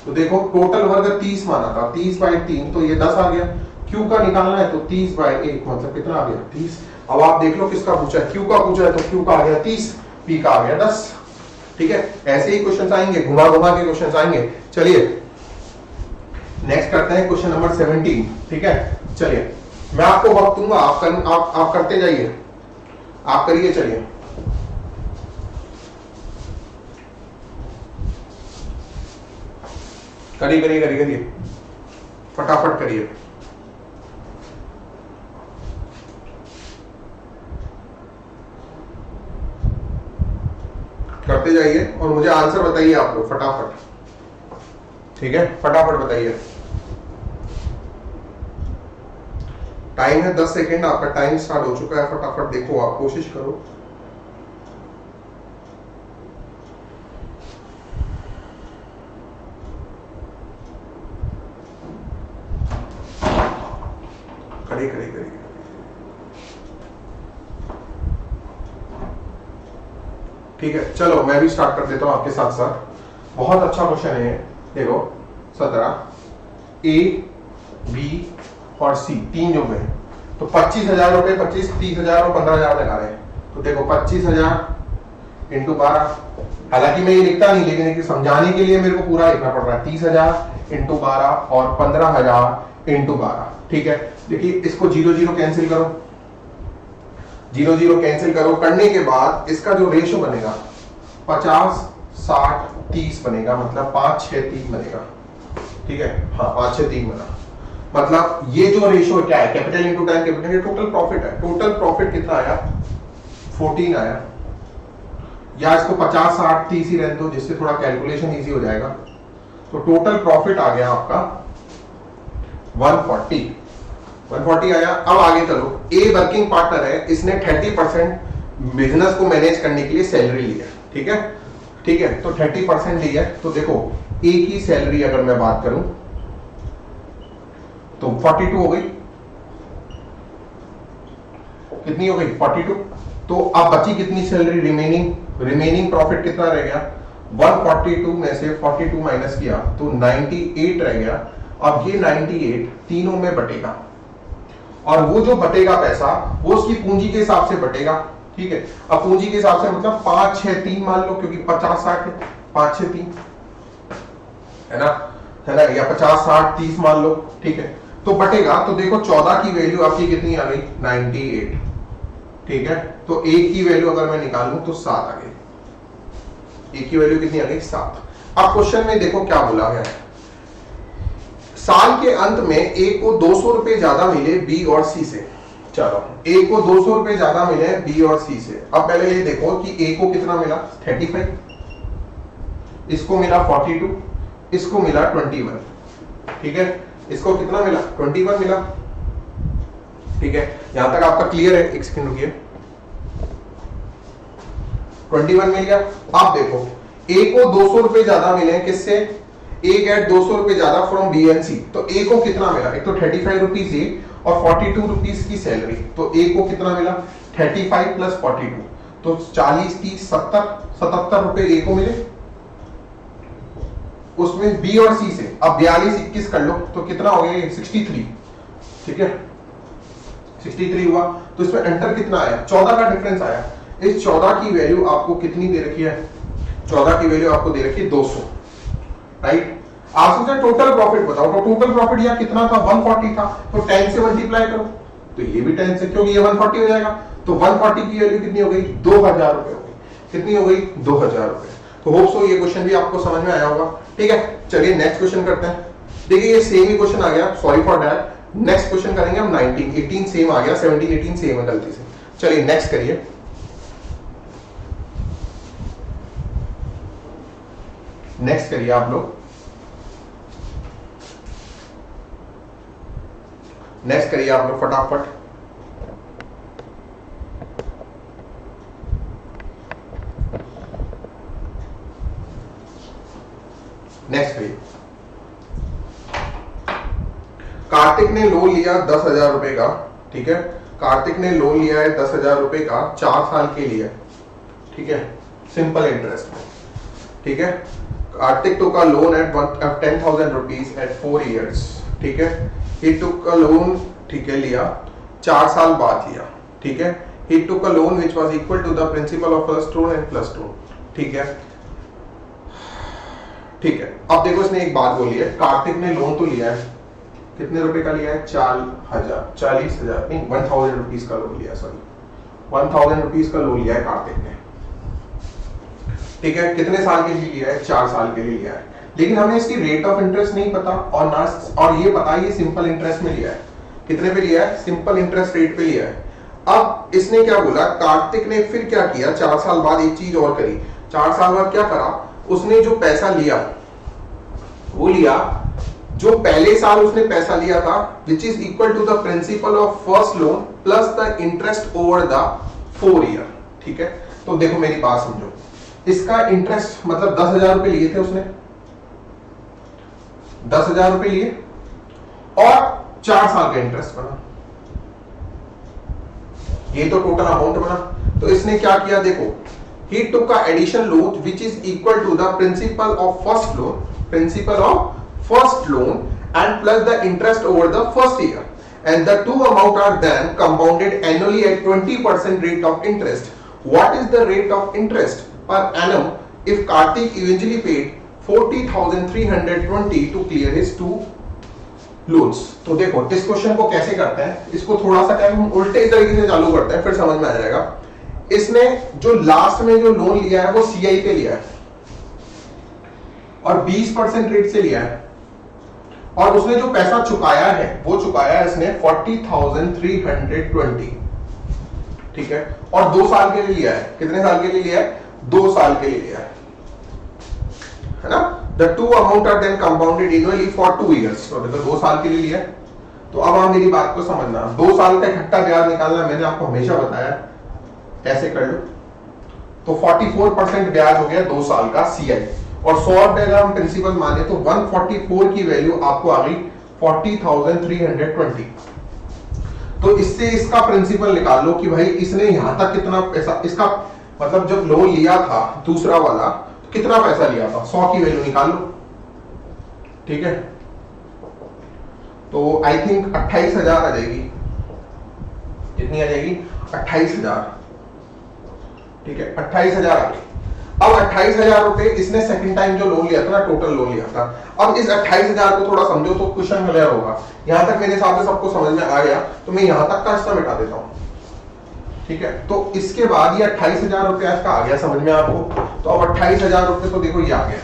तो देखो टोटल वर्क 30 माना था, 30/3 तो ये 10 आ गया। Q का निकालना है तो 30/1 मतलब कितना आ गया, 30। अब आप देख लो किसका पूछा है, Q का पूछा है तो Q का आ गया 30, P का आ गया 10, ठीक है। ऐसे ही क्वेश्चंस आएंगे, घुमा घुमा के क्वेश्चंस आएंगे। चलिए नेक्स्ट करते हैं क्वेश्चन नंबर 17, ठीक है। चलिए मैं आपको वक्त दूंगा, आप करते जाइए, आप करिए, चलिए। करिए फटाफट करिए। करते जाइए और मुझे आंसर बताइए आप लोग फटाफट, ठीक है, फटाफट बताइए। टाइम है 10 सेकेंड, आपका टाइम स्टार्ट हो चुका है, फटाफट देखो, आप कोशिश करो। करिए। ठीक है, चलो मैं भी स्टार्ट कर देता हूं आपके साथ साथ। बहुत अच्छा क्वेश्चन है, देखो 17 A, B और C तीन जो हैं, तो 25,000 रुपए, 25, 30,000 और 15,000 लगा रहे हैं। तो देखो 25,000 इंटू 12, हालांकि मैं ये लिखता नहीं, लेकिन समझाने के लिए मेरे को पूरा लिखना पड़ रहा है। 30,000 इंटू 12 और 15,000 इंटू 12, ठीक है। देखिए इसको 0 0 कैंसिल करो, 0 0 कैंसिल करो, करने के बाद इसका जो रेशो बनेगा 50 60 30 बनेगा, मतलब 5 6 3 बनेगा, ठीक है। हाँ 5 6 3 बना, मतलब ये जो रेशो क्या है, capital into time capital, total profit है। टोटल प्रॉफिट कितना आया, 14 आया। या इसको 50 60 30 ही रहने दो, जिससे थोड़ा कैलकुलेशन इजी हो जाएगा। तो टोटल प्रॉफिट आ गया आपका 140 आया। अब आगे चलो, ए वर्किंग पार्टनर है, इसने 30% बिजनेस को मैनेज करने के लिए सैलरी ली है, ठीक है, ठीक है। तो 30% ली है, तो देखो ए की सैलरी अगर मैं बात करूं तो 42 हो गई, कितनी हो गई 42। तो अब बची कितनी सैलरी, रिमेनिंग प्रॉफिट कितना रह गया, 142 में से 42 माइनस किया तो 98 रह गया। अब ये 98 तीनों में बटेगा, और वो जो बटेगा पैसा वो उसकी पूंजी के हिसाब से बटेगा, ठीक है। अब पूंजी के हिसाब से मतलब 5 6 3 मान लो, क्योंकि 50 60 है, 5 6 3 है ना, या 50 60 30 मान लो, ठीक है। तो बटेगा, तो देखो 14 की वैल्यू आपकी कितनी आ गई, 98। ठीक है, तो a की वैल्यू अगर मैं निकालूं तो 7 आ गई। a की वैल्यू कितनी आ गई? 7। अब क्वेश्चन में देखो क्या बोला गया है, साल के अंत में a को 200 रुपए ज्यादा मिले b और c से। चलो, a को 200 रुपए ज्यादा मिले b और c से। अब पहले ये देखो कि a को कितना मिला? 35, इसको मिला 42, इसको मिला 21। ठीक है, इसको कितना मिला? 21 मिला। ठीक है, यहां तक आपका क्लियर है? एक सेकंड रुकिए। 21 मिल गया। अब देखो a को 200 रुपए ज्यादा मिले किससे? a गेट 200 रुपए ज्यादा फ्रॉम b एंड c। तो a को कितना मिला? एक तो 35 रुपीज a और 42 रुपीज की सैलरी, तो a को कितना मिला? 35 प्लस 42, तो 40 की 77 रुपए a को मिले। उसमें b और c से अब 42 21 कर लो तो कितना हो गया? 63। ठीक है, 63 हुआ। तो इसमें एंटर कितना आया? 14 का डिफरेंस आया। इस 14 की वैल्यू आपको कितनी दे रखी है? 14 की वैल्यू आपको दे रखी है 200। राइट, आप सोचा टोटल प्रॉफिट बताओ, तो टोटल प्रॉफिट या कितना था? 140 था, तो 10 से मल्टीप्लाई करो, तो ये भी 10 से, क्योंकि ये 140 हो जाएगा। तो 140 की वैल्यू कितनी हो गई? 2000 रुपए हो गई। कितनी हो गई? 2000 रुपए। तो होप सो ये क्वेश्चन भी आपको समझ में आया होगा। ठीक है, चलिए नेक्स्ट क्वेश्चन करते हैं। देखिए ये सेम ही क्वेश्चन आ गया, sorry for that. Next question करेंगे हम 19, 18 सेम आ गया, 17 18 सेम है गलती से। चलिए नेक्स्ट करिए। नेक्स्ट करिए आप लोग, नेक्स्ट करिए आप लोग फटाफट। नेक्स्ट करिए। कार्तिक ने लोन लिया 10,000 रुपए का। ठीक है, कार्तिक ने लोन लिया है 10,000 रुपए का 4 साल के लिए। ठीक है, सिंपल इंटरेस्ट में। ठीक है, Kartik took a loan at 10,000 rupees at 4 years. ठीक है, he took a loan, ठीक है, लिया 4 साल बाद लिया। ठीक है, he took a loan which was equal to the principal of first loan and plus 2। ठीक है, ठीक है। अब देखो इसने एक बात बोली है, कार्तिक ने लोन तो लिया है, कितने रुपए का लिया है? 40,000 नहीं 1,000 रुपीज का लोन लिया, सॉरी 1,000 रुपीज का लोन लिया है कार्तिक ने। ठीक है, कितने साल के लिए लिया है? 4 साल के लिए लिया है। लेकिन हमें इसकी रेट ऑफ इंटरेस्ट नहीं पता और ना, और ये पता है ये सिंपल इंटरेस्ट में लिया है। कितने पे लिया है? सिंपल इंटरेस्ट रेट पे लिया है। अब इसने क्या बोला, कार्तिक ने फिर क्या किया? 4 साल बाद एक चीज और करी। 4 साल बाद क्या करा? उसने जो पैसा लिया वो लिया, जो पहले साल उसने पैसा लिया था, which is equal to the principal of first loan plus the interest over the 4 year. ठीक है, तो देखो मेरी बात समझो, इसका इंटरेस्ट मतलब 10,000 रुपए लिए थे उसने, 10,000 रुपए लिए और 4 साल का इंटरेस्ट बना, ये तो टोटल अमाउंट बना। तो इसने क्या किया? देखो, he took a additional loan which is equal to the principal of first loan, principal of first loan and plus the interest over the first year, and the two amount are then compounded annually at 20% rate of interest. What is the rate of interest per annum if Kartik eventually paid 40,320 to clear his 2 loans? तो देखो इस question को कैसे करते हैं, इसको थोड़ा सा क्या हम उल्टे तरीके से चालू करते हैं, फिर समझ में आ जाएगा। इसने जो लास्ट में जो लोन लिया है वो सीआई पे लिया है और 20% रेट से लिया है, और उसने जो पैसा चुकाया है वो चुकाया है इसने 40,320। ठीक है, और 2 साल के लिए लिया है। कितने साल के लिए लिया है? 2 साल के लिए लिया है ना। The two amount are then compounded annually for 2 years। तो देखो 2 साल के लिए लिया है। तो अब आप मेरी बात को समझना, 2 साल का इकट्ठा ब्याज निकालना मैंने आपको हमेशा बताया, ऐसे कर लो। तो 44% ब्याज हो गया 2 साल का सीआई, और 100 रुपए अगर हम प्रिंसिपल माने तो 144 की वैल्यू आपको आ गई 40,320। तो इससे इसका प्रिंसिपल निकाल लो कि भाई इसने यहां तक कितना पैसा, इसका मतलब जब लोन लिया था दूसरा वाला तो कितना पैसा लिया था, 100 की वैल्यू निकाल लो। ठीक है, तो आई थिंक 28,000 आ जाएगी। कितनी आ जाएगी? 28,000। ठीक है, 28,000 आ गई। अब 28,000 रुपए इसने सेकंड टाइम जो लोन लिया था ना, टोटल लोन लिया था। अब इस 28,000 को थोड़ा समझो तो क्वेश्चन क्लियर होगा। यहां तक मेरे हिसाब से सबको समझ में आ गया, तो मैं यहां तक का हिस्सा मिटा देता हूं। ठीक है, तो इसके बाद ये 28,000 रुपया इसका आ गया समझ में आपको। तो अब 28,000 रुपये तो देखो ये आ गया।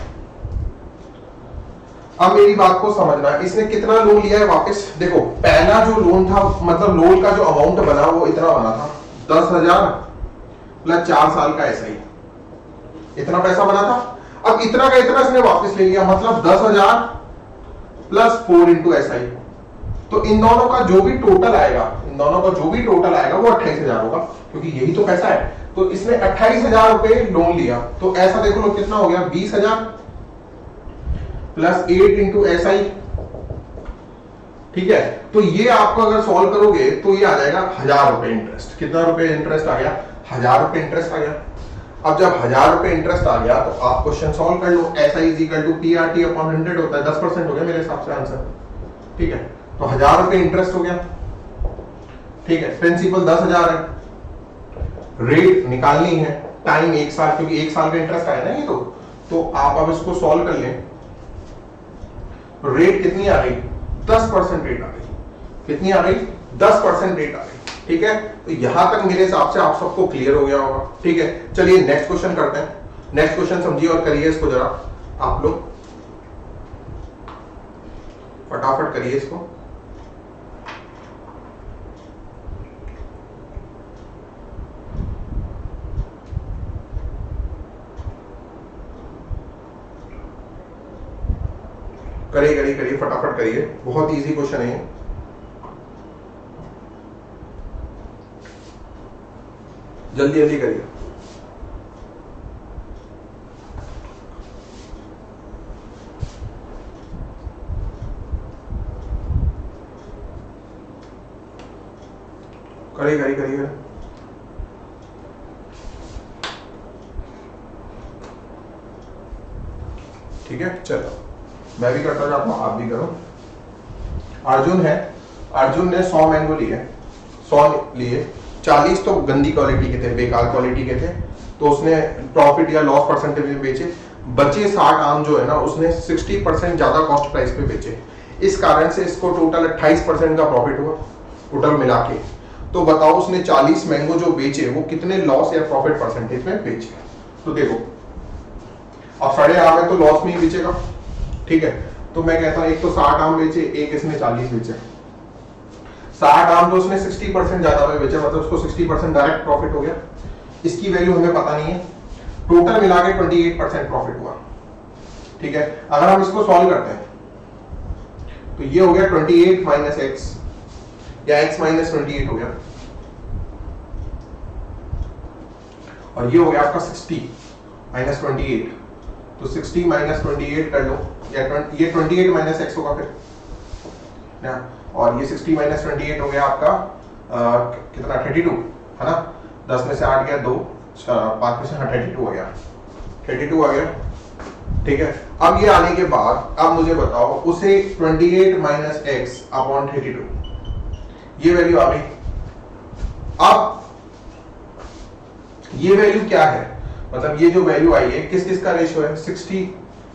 अब मेरी बात को समझना, इसने कितना लोन लिया है वापस। देखो पहला जो लोन था, मतलब लोन का जो अमाउंट बना वो इतना बना था 10,000 प्लस 4 साल का SI, इतना पैसा बना था। अब इतना का इतना इसने वापस ले लिया, मतलब 10,000 प्लस 4 इंटू SI। तो इन दोनों का जो भी टोटल आएगा, वो 28,000 होगा, क्योंकि यही तो पैसा है। तो इसने 28,000 रुपए लोन लिया। तो ऐसा देखो लो कितना हो गया, 20,000 प्लस 8 इंटू SI। ठीक है, तो ये आपको अगर सॉल्व करोगे तो ये आ जाएगा 1,000 रुपए इंटरेस्ट। कितना रुपए इंटरेस्ट आ गया? 1,000 रुपए इंटरेस्ट आ गया। अब जब 1,000 रुपए इंटरेस्ट आ गया तो आप क्वेश्चन सॉल्व कर लो। SI is equal to PRT upon 100 होता है, 10% हो गया मेरे हिसाब से आंसर। ठीक है, तो 1,000 रुपए इंटरेस्ट हो गया। ठीक है, प्रिंसिपल 10,000 है, रेट निकालनी है, टाइम 1 साल, क्योंकि 1 साल का इंटरेस्ट आया ना ये। तो आप अब इसको सॉल्व कर लें। रेट कितनी आ गई? 10% रेट आ गई। कितनी आ गई? 10% रेट आ गई। ठीक है, तो यहां तक मेरे हिसाब से आप सबको क्लियर हो गया होगा। ठीक है, चलिए नेक्स्ट क्वेश्चन करते हैं। नेक्स्ट क्वेश्चन समझिए और करिए इसको जरा आप लोग, फटाफट करिए इसको। करिए फटाफट करिए, बहुत इजी क्वेश्चन है। जल्दी जल्दी करिए। करिए। ठीक है, चलो मैं भी करता जाता हूं, आप भी करो। अर्जुन ने 100 मैंगो लिए, 100 लिए, 40 तो गंदी क्वालिटी के थे, बेकार क्वालिटी के थे, तो उसने प्रॉफिट या लॉस परसेंटेज में बेचे। बचे 60 आम जो है ना, उसने 60% ज्यादा कॉस्ट प्राइस पे बेचे। इस कारण से इसको टोटल 28% का प्रॉफिट हुआ टोटल मिला के। तो बताओ उसने 40 मैंगो जो बेचे वो कितने लॉस या प्रॉफिट परसेंटेज में बेचे। तो देखो अब सड़े आम है तो लॉस में ही बेचेगा। ठीक है, तो मैं कहता हूं एक तो 60 आम बेचे, एक इसने 40 बेचे। 60 आम तो उसने 60% ज्यादा में बेचे, मतलब उसको 60% डायरेक्ट प्रॉफिट हो गया। इसकी वैल्यू हमें पता नहीं है, टोटल मिला के 28% प्रॉफिट हुआ। ठीक है, अगर हम इसको सॉल्व करते हैं तो ये हो गया 28 माइनस एक्स, या x माइनस 28 हो गया, और ये हो गया आपका 60 माइनस 28। तो 60 माइनस 28 कर लो, या ये 28 माइनस एक्स होगा फिर ना, और ये 60 माइनस 28 हो गया आपका कितना 32 है ना। 10 में से 8 गया 2, 5 में से 32 हो गया, 32 आ गया। ठीक है, अब ये आने के बाद अब मुझे बताओ उसे 28 माइनस एक्स अपॉन 32, ये वैल्यू आ गई। अब ये वैल्यू क्या है, मतलब ये जो वैल्यू आई है किस किस का रेशियो है? 60,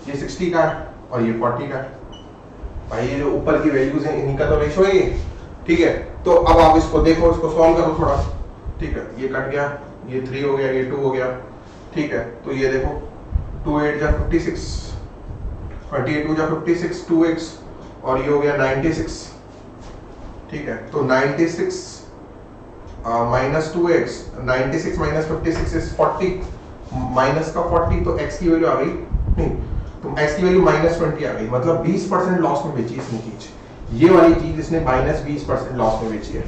ये 60 का है और ये 40 का है। भाई ये जो ऊपर की वैल्यूज हैं इन्हीं का तो रेशियो है ये। ठीक है, तो अब आप इसको देखो, इसको सॉल्व करो थोड़ा। ठीक है, ये कट गया, ये 3 हो गया, ये 2 हो गया। ठीक है, तो ये देखो 2 8 जा 56, 28 2 जा 56, 2x, और ये हो गया 96। ठीक है, तो 96 minus 2x, 96 minus 56 is 40, minus का 40, तो x की वैल्यू आ गई, नहीं तो x की वैल्यू माइनस 20 आ गई, मतलब 20% लॉस में बेची इसने चीज। ये वाली चीज इसने माइनस 20% लॉस में बेची है।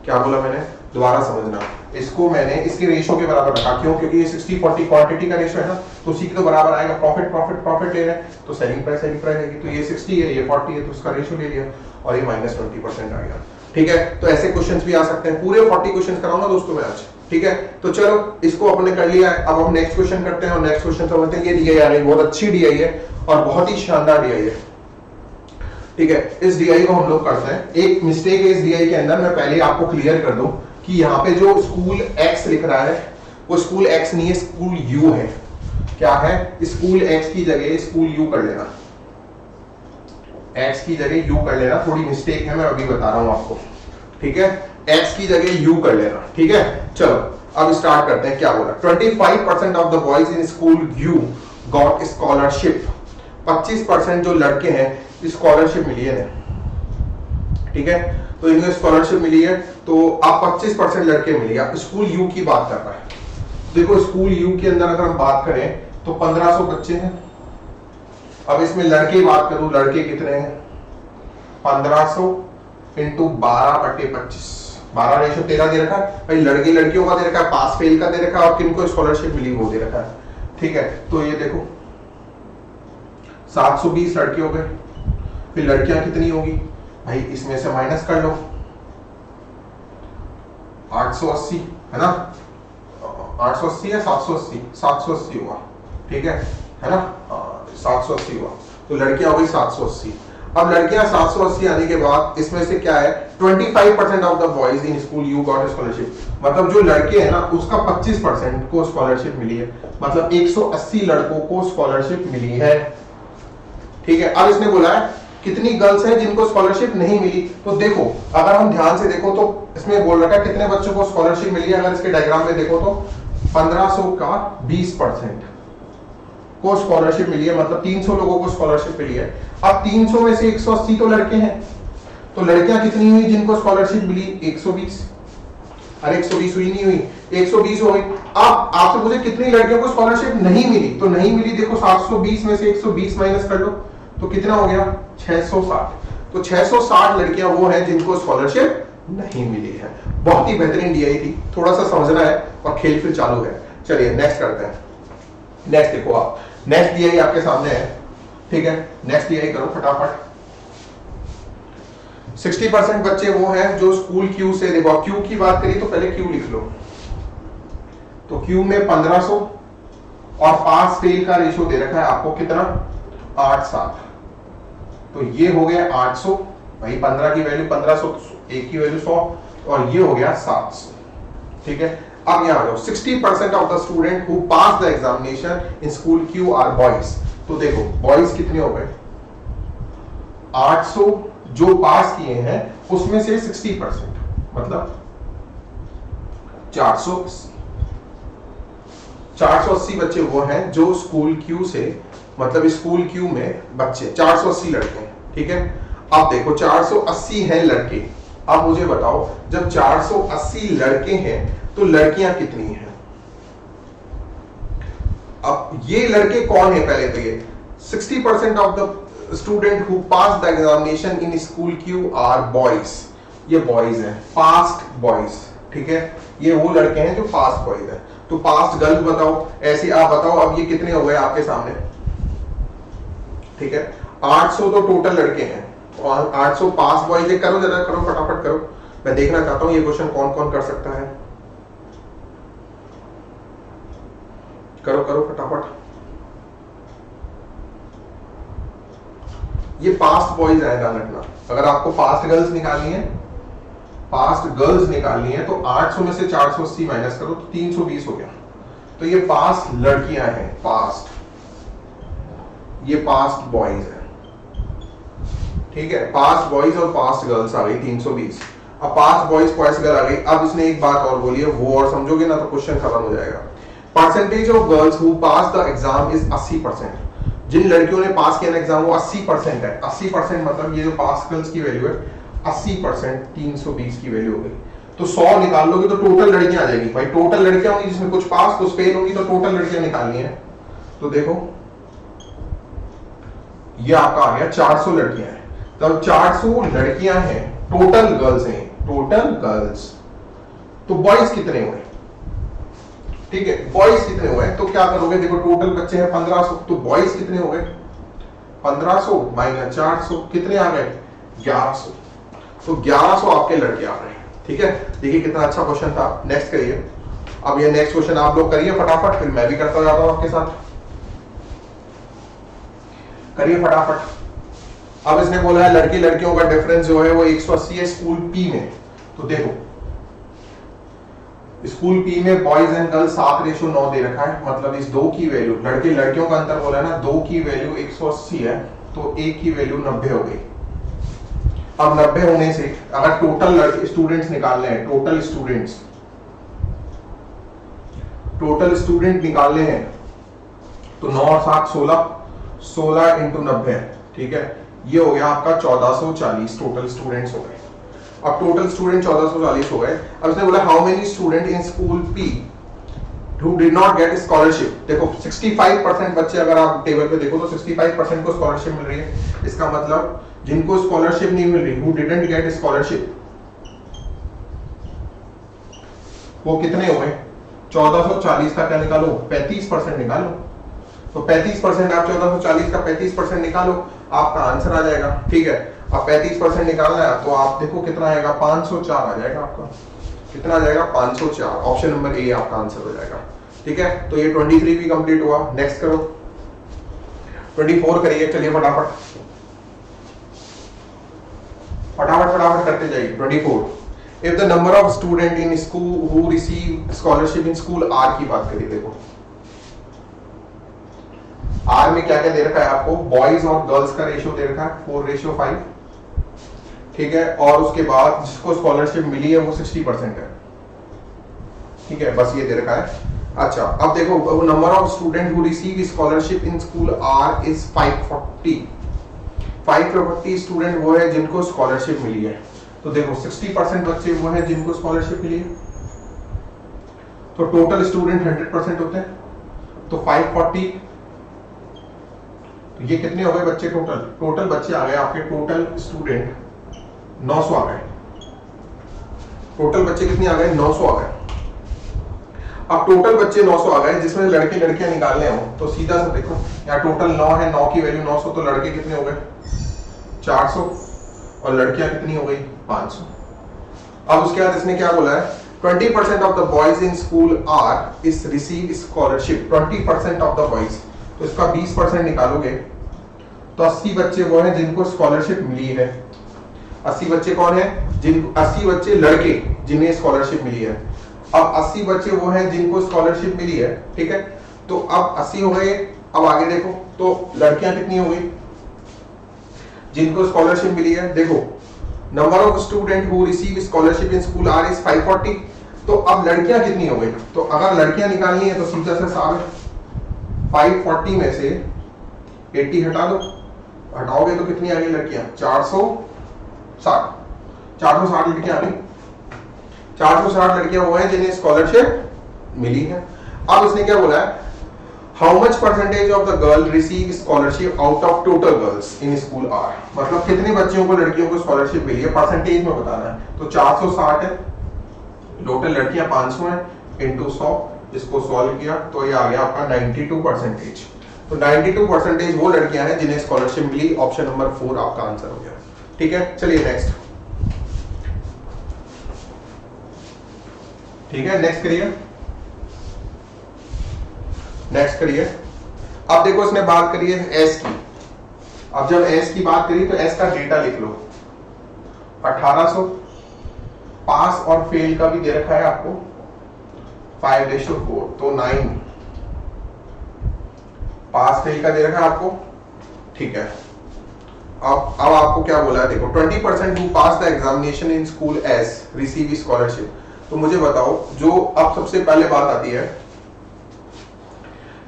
क्या बोला मैंने, दोबारा समझना, इसको मैंने इसके रेशियो के बराबर रखा, क्यों? क्योंकि ये 60-40 क्वांटिटी का रेशियो है ना, तो उसी के तो बराबर आएगा। प्रॉफिट ले रहे हैं तो सेलिंग प्राइस आएगी, तो ये 60 है, ये 40 है, तो उसका रेशियो ले लिया, और ये माइनस 20% आ गया। ठीक है, तो ऐसे क्वेश्चंस भी आ सकते हैं। पूरे 40 क्वेश्चन कराऊंगा दोस्तों मैं आज। ठीक है, तो चलो इसको अपने कर लिया है। अब हम नेक्स्ट क्वेश्चन करते हैं, और नेक्स्ट क्वेश्चन समझते हैं। ये डीआई आ रही है, बहुत अच्छी डीआई है और बहुत ही शानदार डीआई है। ठीक है, इस डीआई को हम लोग करते हैं। एक मिस्टेक है इस डीआई के अंदर, मैं पहले आपको क्लियर कर दूं कि यहाँ पे जो स्कूल एक्स लिख रहा है वो स्कूल एक्स नहीं है, स्कूल यू है। क्या है? स्कूल एक्स की जगह स्कूल यू कर लेना, एक्स की जगह यू कर लेना, थोड़ी मिस्टेक है, मैं अभी बता रहा हूं आपको। ठीक है, x की जगह u कर लेना, ठीक है। चलो अब स्टार्ट करते हैं, क्या बोला। 25% of the boys in school you got scholarship. 25% जो लड़के हैं स्कॉलरशिप मिली है ना, ठीक है, तो इन्हें स्कॉलरशिप मिली है, तो अब 25% लड़के मिली है। स्कूल यू की बात कर रहा है। देखो स्कूल यू के अंदर अगर हम बात करें तो 1500 बच्चे हैं। अब इसमें लड़के बात करूं, लड़के कितने हैं, 1500 इंटू 12/25, 12:13 दे रखा है भाई। लड़के लड़कियों का दे रखा है, पास फेल का दे रखा है, और किनको स्कॉलरशिप मिली वो दे रखा है, ठीक है। तो ये देखो 720 लड़के हो गए। फिर लड़कियां कितनी होगी भाई, इसमें से माइनस कर लो, 880 है ना, 880 या 780, 780 हुआ, ठीक है ना, 780 हुआ। तो लड़कियां हो गई 780। अब लड़कियां 780 आने के बाद इसमें से क्या है, 25% of the boys in school you got scholarship. मतलब जो लड़के हैं ना उसका 25% को स्कॉलरशिप मिली है, मतलब 180 लड़कों को स्कॉलरशिप मिली है, ठीक है। अब इसने बोला है कितनी गर्ल्स हैं जिनको स्कॉलरशिप नहीं मिली। तो देखो अगर हम ध्यान से देखो तो इसमें बोल रखा है कितने बच्चों को स्कॉलरशिप मिली है। अगर इसके डायग्राम में देखो तो 1500 का 20% को स्कॉलरशिप मिली है, मतलब 300 लोगों को स्कॉलरशिप मिली है। अब 300 में से 180 तो लड़के हैं, तो लड़कियां कितनी हुई जिनको स्कॉलरशिप मिली, 120। अरे 120 हुई नहीं हुई, 120 हो गई। अब आपसे पूछे कितनी लड़कियों को स्कॉलरशिप नहीं मिली, तो नहीं मिली देखो 720 में से 120 माइनस कर लो तो कितना हो गया, 660। तो 660 लड़कियां वो हैं जिनको स्कॉलरशिप नहीं मिली है। बहुत ही बेहतरीन डीआई थी, थोड़ा सा समझना है और खेल फिर चालू है। चलिए नेक्स्ट करते हैं। नेक्स्ट देखो आप, नेक्स्ट डीआई आपके सामने है, ठीक है। नेक्स्ट डीआई करो फटाफट। 60% बच्चे वो हैं जो स्कूल क्यू से, देखो क्यू की बात करिए तो पहले क्यू लिख लो। तो क्यू में 1500 और पास फेल का रेशियो दे रखा है आपको कितना, 8-7। तो ये हो गया 800 भाई, 15 की वैल्यू 1500, एक की वैल्यू 100, और ये हो गया 700, ठीक है। अब यहां आ जाओ, 60% of the student who pass the examination in school Q R boys. तो देखो बॉयज कितने हो गए, 800 जो पास किए हैं उसमें से 60% मतलब 480 बच्चे वो हैं जो स्कूल क्यू से, मतलब स्कूल क्यू में बच्चे 480 लड़के हैं, ठीक है। अब देखो 480 हैं लड़के। अब मुझे बताओ जब 480 लड़के हैं तो लड़कियां कितनी हैं। अब ये लड़के कौन है, पहले तो ये 60% of the student who pass the examination in school Q R boys. ये बॉयज हैं, पास्ट बॉयज, ठीक है। ये वो लड़के हैं जो पास्ट बॉयज हैं। तो पास्ट गर्ल्स बताओ, ऐसे आप बताओ। अब ये कितने हो गए आपके सामने, ठीक है। 800 तो टोटल लड़के हैं और 800 पास बॉयज। करो जरा, करो फटाफट करो, मैं देखना चाहता हूं ये क्वेश्चन कौन कौन कर सकता है। करो करो फटाफट। ये पास्ट बॉयज है, ध्यान रखना। अगर आपको पास्ट गर्ल्स निकालनी है, पास्ट गर्ल्स निकालनी है तो 800 में से 480 माइनस करो तो 320 हो गया। तो ये पास्ट लड़कियां हैं, पास्ट, ये पास्ट बॉयज है, ठीक है। पास्ट बॉयज और पास्ट गर्ल्स आ गई 320। अब पास्ट बॉयज पास्ट गर्ल आ गई। अब इसने एक बात और बोली है, वो और समझोगे ना तो क्वेश्चन खत्म हो जाएगा। Percentage of girls who pass the exam is 80%। जिन लड़कियों ने पास किया एग्जाम वो 80% है। 80% मतलब ये जो पास गर्ल्स की वैल्यू है 80%, 320 की वैल्यू हो गई। तो 100 निकाल लोगे तो टोटल लड़कियां आ जाएगी भाई। टोटल लड़कियां होंगी जिसमें कुछ पास कुछ फेल होंगी, तो टोटल लड़कियां निकालनी है। तो देखो ये आपका आ गया 400 लड़कियां हैं। तब 400 लड़कियां हैं, टोटल गर्ल्स हैं, टोटल गर्ल्स। तो बॉयज कितने हुए, ठीक है। बॉयज कितने हुए तो क्या करोगे, देखो टोटल बच्चे हैं 1500, तो बॉयज कितने हो गए 1500 माइनस 400 कितने आ गए 1100। तो 1100 आपके लड़के आ रहे हैं, ठीक है। देखिए कितना अच्छा क्वेश्चन था। नेक्स्ट करिए। अब ये नेक्स्ट क्वेश्चन आप लोग करिए फटाफट, फिर मैं भी करता जाता हूं आपके साथ। करिए फटाफट। अब इसने बोला है लड़की लड़कियों का डिफरेंस जो है वो 180 है स्कूल पी में। तो देखो स्कूल पी में बॉयज एंड गर्ल्स 7:9 दे रखा है, मतलब इस 2 की वैल्यू, लड़के लड़कियों का अंतर बोला है ना, 2 की वैल्यू 180 है तो 1 की वैल्यू 90 हो गई। अब 90 होने से अगर टोटल स्टूडेंट्स निकालने हैं, टोटल स्टूडेंट निकालने हैं तो 9 और 7 16, 16 इंटू 90, ठीक है, ये हो गया आपका 1440 टोटल स्टूडेंट्स हो गए। अब टोटल स्टूडेंट 1440 हो गए। अब इसने बोला how many student in school P who did not get scholarship। देखो 65% बच्चे, अगर आप टेबल पे देखो तो 65% को स्कॉलरशिप मिल रही है। इसका मतलब जिनको स्कॉलरशिप नहीं मिल रही, who didn't get scholarship, वो कितने हो गए? 1440 का क्या निकालो? 35% निकालो। तो 35%, आप 1440 का 35% निकालो, आपका आंसर आ जाएगा। ठीक है, अब 35% निकालना है तो आप देखो कितना आएगा, 504 आ जाएगा आपका। कितना आ जाएगा? 504। ऑप्शन नंबर ए आपका आंसर हो जाएगा। ठीक है, तो ये 23 भी कंप्लीट हुआ। नेक्स्ट करो, 24 करिए। चलिए फटाफट करते जाइए। 24, if the number of student in school who receive scholarship in school R की बात करिए। देखो आर में क्या क्या दे रखा है आपको? बॉयज और गर्ल्स का रेशियो दे रखा है 4:5। ठीक है, और उसके बाद जिसको स्कॉलरशिप मिली है वो 60% है। ठीक है, बस ये दे रखा है। अच्छा, अब देखो number of student who receive scholarship in school R is 540। 540 student वो है जिनको स्कॉलरशिप मिली है। तो देखो 60% बच्चे वो हैं जिनको स्कॉलरशिप मिली है। तो टोटल स्टूडेंट 100% होते हैं, तो 540, तो ये कितने हो गए बच्चे? टोटल बच्चे आ गए आपके, टोटल स्टूडेंट 900 आ गए। टोटल बच्चे कितने आ गए? 900 आ गए। अब टोटल बच्चे 900 आ गए, जिसमें लड़के लड़कियां निकालने हो तो सीधा सा देखो, यहाँ टोटल 9 है, 9 की वैल्यू 900, तो लड़के कितने हो गए? 400, और लड़कियां कितनी हो गई? 500। अब उसके बाद इसने क्या बोला है? 20% of the boys in school R is receive scholarship. 20% of the boys, तो इसका 20% निकालोगे तो 80 बच्चे वो हैं जिनको स्कॉलरशिप मिली है। 80 बच्चे कौन है? 80 बच्चे लड़के जिन्हें स्कॉलरशिप मिली है। अब 80 बच्चे वो हैं जिनको स्कॉलरशिप मिली है। ठीक है, तो अब 80 हो गए। अब आगे देखो, तो लड़कियां कितनी हो गई जिनको स्कॉलरशिप मिली है? देखो number of student who receive scholarship in school R is 540। तो अब लड़कियां कितनी हो गई? तो अगर लड़कियां निकालनी है तो सीधा से सारे 540 में से 80 हटा दो। हटाओगे तो कितनी आ गई लड़कियां? 460। 460 लड़कियां आ गई। 460 लड़कियां वो हैं जिन्हें स्कॉलरशिप मिली है। अब इसने क्या बोला है? How much percentage of the girl receive scholarship out of total girls in school R. मतलब कितने बच्चियों को, लड़कियों को स्कॉलरशिप मिली है, परसेंटेज में बताना है। तो 460 है, टोटल लड़कियां 500 है, इंटू 100, इसको सॉल्व किया तो ये आ गया आपका 92%। तो 92% वो लड़कियां हैं जिन्हें स्कॉलरशिप मिली। ऑप्शन नंबर 4 आपका आंसर हो गया। ठीक है, चलिए नेक्स्ट। ठीक है, नेक्स्ट करिए। अब देखो इसने बात करी है एस की। अब जब एस की बात करी तो एस का डेटा लिख लो। 1800, पास और फेल का भी दे रखा है आपको 5:4, तो 9 पास फेल का दे रखा है आपको। ठीक है, अब आपको क्या बोला है? देखो 20% who pass the examination in school S receive scholarship. तो मुझे बताओ, जो अब सबसे पहले बात आती है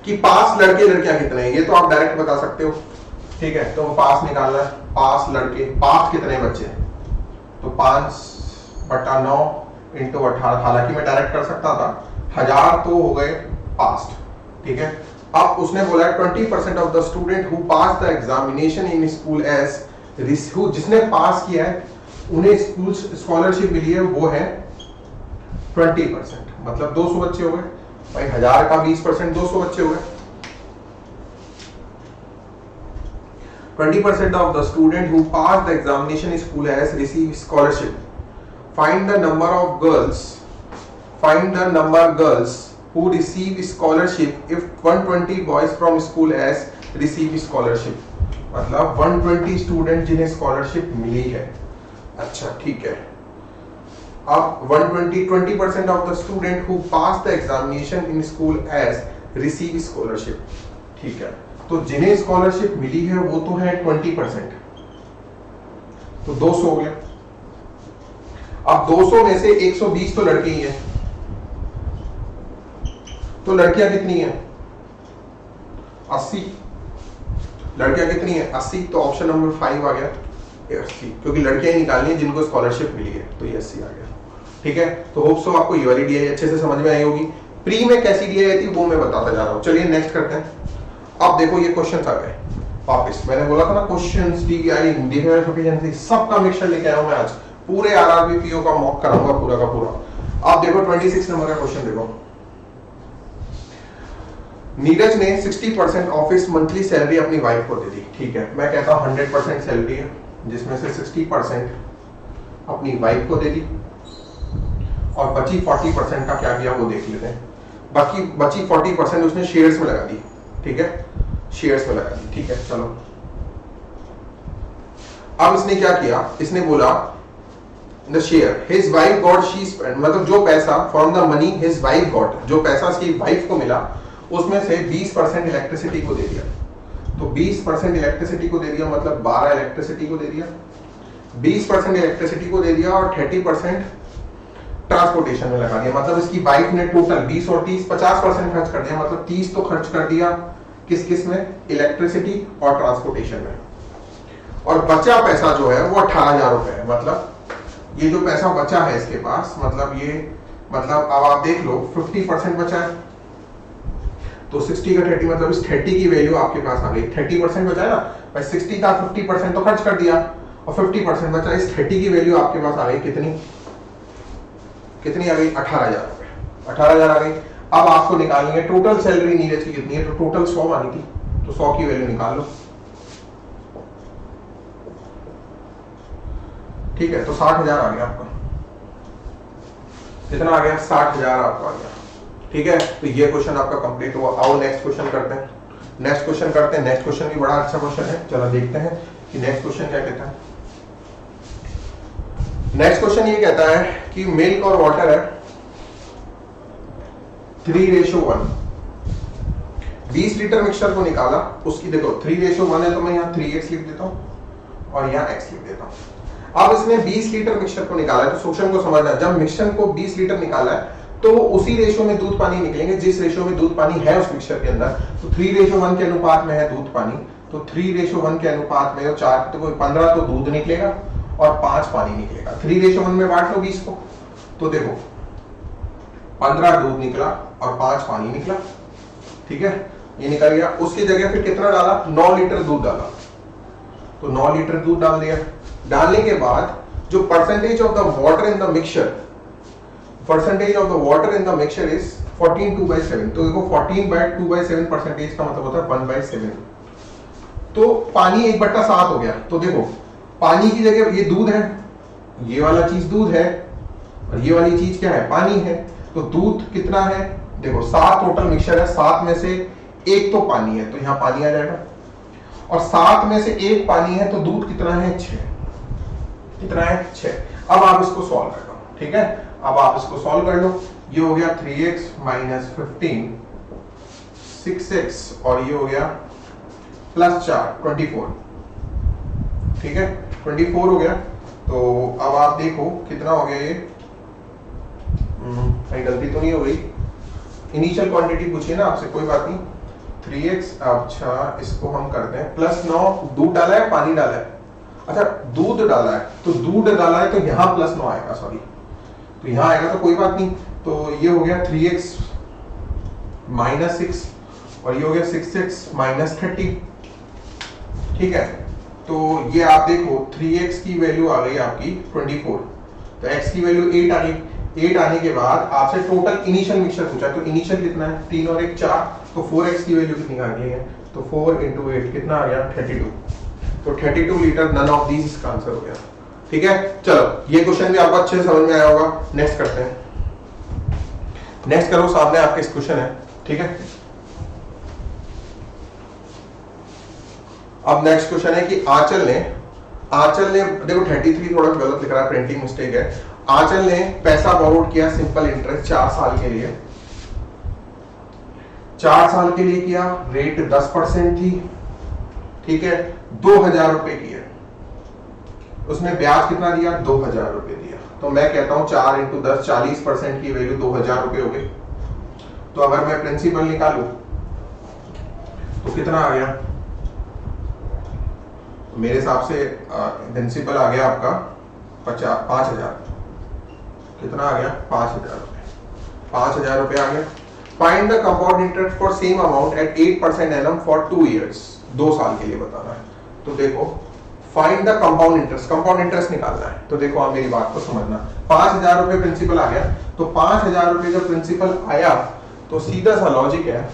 कि पास लड़के लड़कियां कितने हैं, ये तो आप डायरेक्ट बता सकते हो। ठीक है, तो पास निकालना है, पास लड़के, पास कितने बच्चे? तो 5/9 इंटू 18। हालांकि मैं डायरेक्ट कर सकता था, 1000 तो हो गए पास। ठीक है, अब उसने बोला 20% of the student who pass the examination in school S, जिसने पास किया है उन्हें स्कूल स्कॉलरशिप मिली है, वो है 20%। मतलब 200 बच्चे हो गए भाई। 1000 का 20%, 200 बच्चे हो गए। 20% of the student who passed the examination in school has received scholarship. Find the number of girls who receive scholarship if 120 boys from school has received scholarship. मतलब 120 स्टूडेंट जिन्हें स्कॉलरशिप मिली है। अच्छा ठीक है, अब 20% of the student who passed the examination in school as receive scholarship. ठीक है, तो जिन्हें स्कॉलरशिप मिली है वो तो है 20%। तो 200 हो गया। अब 200 में से 120 तो लड़के ही है, तो लड़कियां कितनी है? 80। लड़कियां कितनी है? 80। तो ऑप्शन नंबर 5 आ गया 80, क्योंकि लड़कियां ही निकालनी है जिनको स्कॉलरशिप मिली है, तो ये 80 आ गया। ठीक है, तो होप सो आपको ये वाली डीआई अच्छे से समझ में आई होगी। प्री में कैसी डीआई थी वो मैं बताता जा रहा हूँ। चलिए नेक्स्ट करते हैं। अब देखो ये क्वेश्चन आ गए वापस, मैंने बोला था ना क्वेश्चंस डीआई डिफिनेशन सबका मिक्सचर लेके आया हूं मैं आज, पूरे आरआरबी पीओ का मॉक कराऊंगा पूरा का पूरा। अब देखो 26 नंबर का क्वेश्चन देखो। नीरज ने 60% ऑफ हिज मंथली सैलरी अपनी वाइफ को दे दी। ठीक है, मैं कहता हूं 100% सैलरी है, जिसमें से 60% अपनी वाइफ को दे दी और बची 40% का क्या किया वो देख लेते हैं। बाकी बची 40% उसने शेयर्स में लगा दी। ठीक है, शेयर्स में लगा दी। ठीक है, चलो अब इसने क्या किया, इसने बोला the share his wife got she spend, मतलब जो पैसा from the money his wife got, जो पैसा उसकी वाइफ को मिला उसमें से 20% इलेक्ट्रिसिटी को दे दिया। तो 20% इलेक्ट्रिसिटी को दे दिया, मतलब 12 इलेक्ट्रिसिटी को दे दिया, 20% इलेक्ट्रिसिटी को दे दिया और 30% ट्रांसपोर्टेशन में लगा दिया। मतलब इसकी वाइफ ने टोटल 20 और 30 50% खर्च कर दिया, मतलब 30 तो खर्च कर दिया किस किस में? इलेक्ट्रिसिटी और ट्रांसपोर्टेशन में। और बचा पैसा जो है वो 18,000 रुपए है। मतलब ये जो पैसा बचा है इसके पास, मतलब ये, मतलब अब आप देख लो 50% बचा है, तो 60 का 30, मतलब इस 30 की वैल्यू आपके पास आ गई। 30% बचा है ना भाई, 60 था 50% तो खर्च कर दिया और 50% बचा, इस 30 की वैल्यू आपके पास आ गई कितनी? कितनी आ गई? 18,000 रुपए। 18,000 आ गई। अब आपको निकालनी है टोटल सैलरी नीरज की कितनी है, तो टोटल 100 आनी थी, तो 100 की वैल्यू निकाल लो। ठीक है, तो 60,000 आ गया आपका। कितना आ गया? 60,000 आपका आ गया। ठीक है, तो ये क्वेश्चन आपका कंप्लीट हुआ। आओ नेक्स्ट क्वेश्चन करते हैं। नेक्स्ट क्वेश्चन करते हैं। नेक्स्ट क्वेश्चन भी बड़ा अच्छा क्वेश्चन है, चलो देखते हैं कि नेक्स्ट क्वेश्चन क्या कहता है। नेक्स्ट क्वेश्चन ये कहता है कि मिल्क और वाटर है 3:1, 20 लीटर मिक्सचर को निकाला, उसकी देखो 3:1 है तो मैं यहाँ 3x लिख देता हूँ और यहाँ x लिख देता हूँ। अब इसने 20 लीटर मिक्सचर को निकाला है, तो सोचन को समझना, जब मिक्सचर को 20 लीटर निकाला है तो उसी रेशो में दूध पानी निकलेंगे जिस रेशो में दूध पानी है उस मिक्सचर के अंदर। तो 3:1 के अनुपात में है दूध पानी, तो 3:1 के अनुपात में 4 तो 15 तो दूध निकलेगा और 5 पानी निकलेगा। 3:1 में बांट लो 20 को, तो देखो 15 दूध निकला और 5 पानी निकला। ठीक है, ये निकल गया। उसकी जगह फिर कितना डाला? 9 लीटर दूध डाला, तो 9 लीटर दूध डाल दिया। डालने के बाद जो percentage of the water in the mixture, percentage of the water in the mixture is 14/2/7। तो देखो 14/2/7 परसेंटेज का मतलब होता है 1/7। तो पानी 1/7 हो गया। तो देखो पानी की जगह ये दूध है, ये वाला चीज दूध है और ये वाली चीज क्या है? पानी है। तो दूध कितना है? देखो 7 टोटल मिक्सचर है, 7 में से 1 तो पानी है, तो यहाँ पानी आ जाएगा। और 7 में से 1 पानी है, तो दूध कितना है? 6। कितना है? 6। अब आप इसको सॉल्व कर लो। ठीक है, अब आप इसको सॉल्व कर लो। ये हो गया 3x - 15 6x और ये हो गया +4 24। ठीक है, 24 हो गया। तो अब आप देखो कितना हो गया ये, कहीं गलती तो नहीं हो गई? इनिशियल क्वांटिटी पूछिए ना आपसे, कोई बात नहीं। 3x, अच्छा इसको हम करते हैं +9। दूध डाला है, पानी डाला है? अच्छा दूध डाला है, तो दूध डाला है तो यहाँ +9 आएगा, सॉरी, तो यहाँ आएगा, तो कोई बात नहीं। तो ये हो गया 3x - 6 और ये हो गया 6x - 30। ठीक है, तो ये आप देखो 3x की वैल्यू आ गई आपकी 24, तो x की वैल्यू 8 आ गई। 8 आने के बाद आपसे टोटल इनिशियल मिक्सचर पूछा, तो इनिशियल कितना है? 3 और 1 4, तो 4x की वैल्यू कितनी आ गई है? तो 4 × 8 कितना आ गया? 32। तो 32 लीटर, नन ऑफ दीज इसका आंसर हो गया। ठीक है, चलो ये क्वेश्चन भी आपको अच्छे से समझ में आया होगा। नेक्स्ट करते हैं। नेक्स्ट करो, सामने आपके क्वेश्चन है। ठीक है, अब नेक्स्ट क्वेश्चन है कि आंचल ने देखो 33 थोड़ा गलत लिख रहा है, प्रिंटिंग मिस्टेक है। आंचल ने पैसा बोरोड किया सिंपल इंटरेस्ट 4 साल के लिए, 4 साल के लिए किया, रेट 10% थी। ठीक है, 2,000 रुपए की है। उसने ब्याज कितना दिया, 2000 रुपए दिया। तो मैं कहता हूं 4 इंटू 10, 40% की वैल्यू 2000 रुपए हो गई। तो अगर मैं प्रिंसिपल निकालू तो कितना आ गया, मेरे हिसाब से प्रिंसिपल आ गया आपका 5000। कितना आ गया, 5000 रुपए। 5000 रुपए आ गया। Find the compound interest for same amount at 8% annum for 2 years, 2 साल के लिए बताना है। तो देखो find the compound interest, compound interest निकालना है। तो देखो आप मेरी बात को समझना, 5000 रुपए प्रिंसिपल आ गया। तो 5000 रुपए जब प्रिंसिपल आया तो सीधा सा लॉजिक है,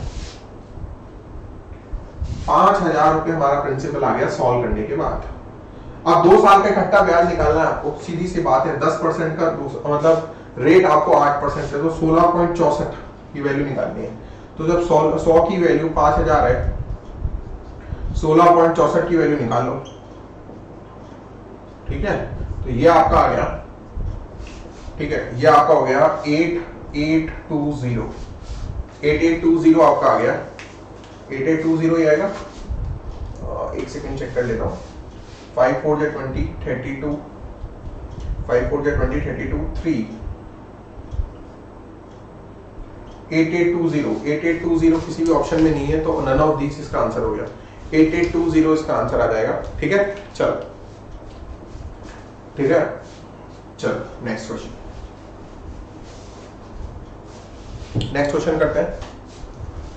5000 रुपए हमारा प्रिंसिपल आ गया सॉल्व करने के बाद। अब 2 साल का इकट्ठा ब्याज निकालना है आपको, सीधी सी बात है, 10% का मतलब रेट आपको 8% है, तो 16.64 की वैल्यू निकालनी है। तो जब 100 की वैल्यू 5000 है, 16.64 की वैल्यू निकाल लो, ठीक है। तो ये आपका आ गया, ठीक है, ये आपका हो गया 8820, 8820 आपका आ गया, 8820 ये आएगा। एक सेकंड चेक कर लेता हूँ। 5 4 जा 20, 32, 5 4 जा 20, 32, 3, 8820 किसी भी ऑप्शन में नहीं है, तो नन ऑफ दिस इसका आंसर हो गया। 8820 इसका आंसर आ जाएगा, ठीक है। चलो ठीक है, चलो नेक्स्ट क्वेश्चन, नेक्स्ट क्वेश्चन करते हैं।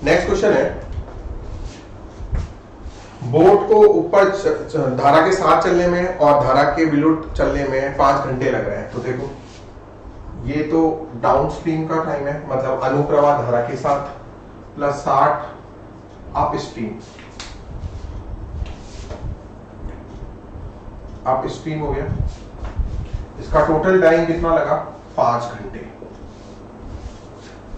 नेक्स्ट क्वेश्चन है, बोट को ऊपर धारा के साथ चलने में और धारा के विरुद्ध चलने में 5 घंटे लग रहे हैं। तो देखो ये तो डाउनस्ट्रीम का टाइम है, मतलब अनुप्रवाह धारा के साथ, प्लस 60 अपस्ट्रीम, अपस्ट्रीम हो गया। इसका टोटल टाइम कितना लगा, 5 घंटे,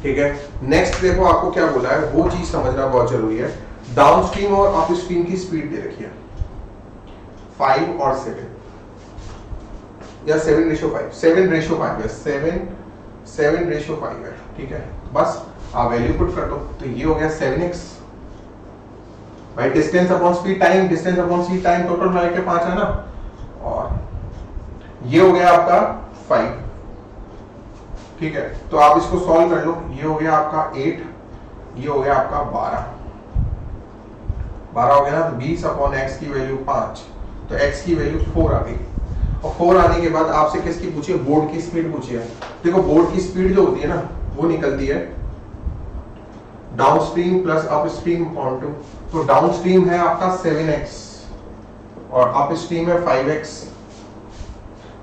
ठीक है। नेक्स्ट देखो आपको क्या बोला है, वो चीज समझना बहुत जरूरी है। डाउनस्ट्रीम और अपस्ट्रीम की स्पीड दे रखी है 5 और 7 या 7:5, 7:5 है, 7:5 है, ठीक है। बस आप वैल्यू पुट कर दो, तो ये हो गया 7x भाई, distance upon speed time, distance upon speed time total मिला के 5 है ना, और ये हो गया आपका 5, ठीक है। तो आप इसको सॉल्व कर लो, ये हो गया आपका 8, ये हो गया आपका 12 हो गया ना। तो 20 अपॉन x की वैल्यू 5, तो x की वैल्यू 4 आ गई। और 4 आने के बाद आपसे किसकी पूछी है, बोर्ड की स्पीड पूछी है। देखो बोर्ड की स्पीड जो होती है ना, वो निकलती है डाउनस्ट्रीम प्लस अपस्ट्रीम अपॉन 2। तो डाउनस्ट्रीम है आपका 7x और अपस्ट्रीम है 5x,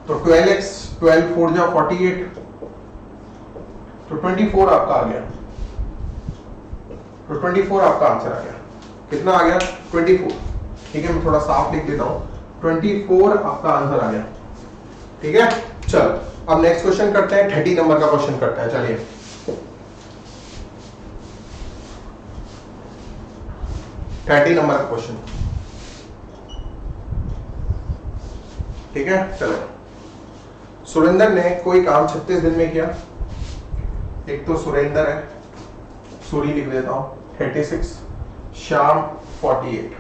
तो 12x, 12 4 जा 48, तो 24 आपका आ गया। तो 24 आपका आंसर आ गया। कितना आ गया, 24, ठीक है। मैं थोड़ा साफ लिख देता हूं, 24 आपका आंसर आ गया, ठीक है। चलो अब नेक्स्ट क्वेश्चन करते हैं, 30 नंबर का क्वेश्चन करते हैं। चलिए 30 नंबर का क्वेश्चन, ठीक है। चलो, सुरेंद्र ने कोई काम 36 दिन में किया। एक तो सुरेंद्र है, सूरी लिख देता हूं, 36, श्याम 48,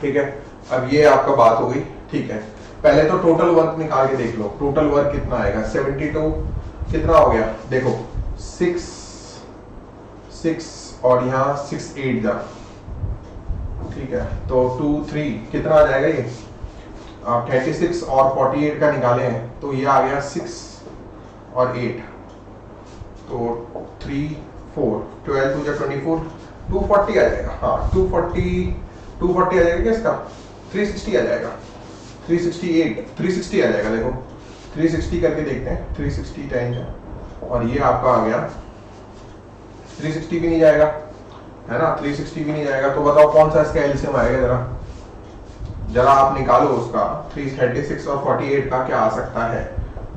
ठीक है। अब ये आपका बात हो गई, ठीक है। पहले तो टोटल वर्क निकाल के देख लो, टोटल वर्क कितना आएगा, 72 कितना हो गया, देखो 6 और यहाँ 6 8 जा, ठीक है। तो 2 3 कितना आ जाएगा, ये 36 और 48 का निकाले हैं, तो ये आ गया 6 और 8, तो 3 4, 12 2 जा 24, 240 आ जाएगा। हाँ 240 आ जाएगा क्या इसका, 360 आ जाएगा, 360 आ जाएगा। देखो 360 करके देखते हैं, 360 10 और ये आपका आ गया 360 भी नहीं जाएगा, है ना, 360 भी नहीं जाएगा। तो बताओ कौन सा इसका एलसीएम आएगा, जरा आप निकालो उसका, 336 और 48 का क्या आ सकता है।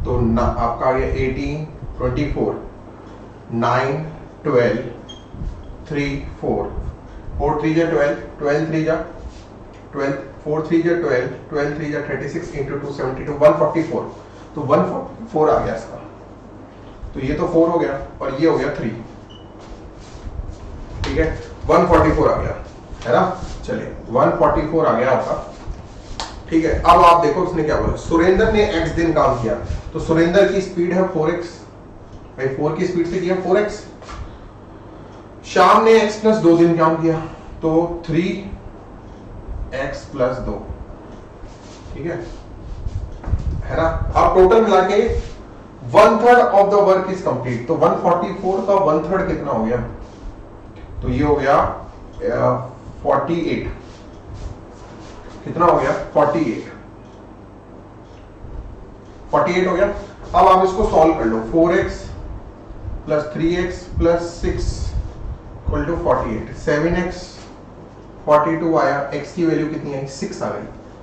तो आपका आ गया 18 24 9 12 3 4 4 3 जा 12 12 3 जा 12 4 3 जा 12 12 3 जा 36 into 2 72 144, तो 144 आ गया इसका। तो ये तो 4 हो गया और ये हो गया 3, ठीक है, 144 आ गया, है ना। चलिए 144 आ गया आपका, ठीक है, अब आप देखो इसने क्या बोला, सुरेंद्र ने x दिन काम किया, तो सुरेंद्र की स्पीड है 4x, भाई 4 की स्पीड से किया 4x। श्याम ने x प्लस 2 दिन काम किया, तो 3x प्लस 2, ठीक है ना। अब टोटल मिला के 1/3 of the work is complete, तो 144 का 1/3 कितना हो गया, तो ये हो गया 48, कितना हो गया 48 हो गया। अब आप इसको सॉल्व कर लो, 4x plus 3x plus 6 equal to 48, 7x 42 आया, x की वैल्यू कितनी आई, 6 आ गई,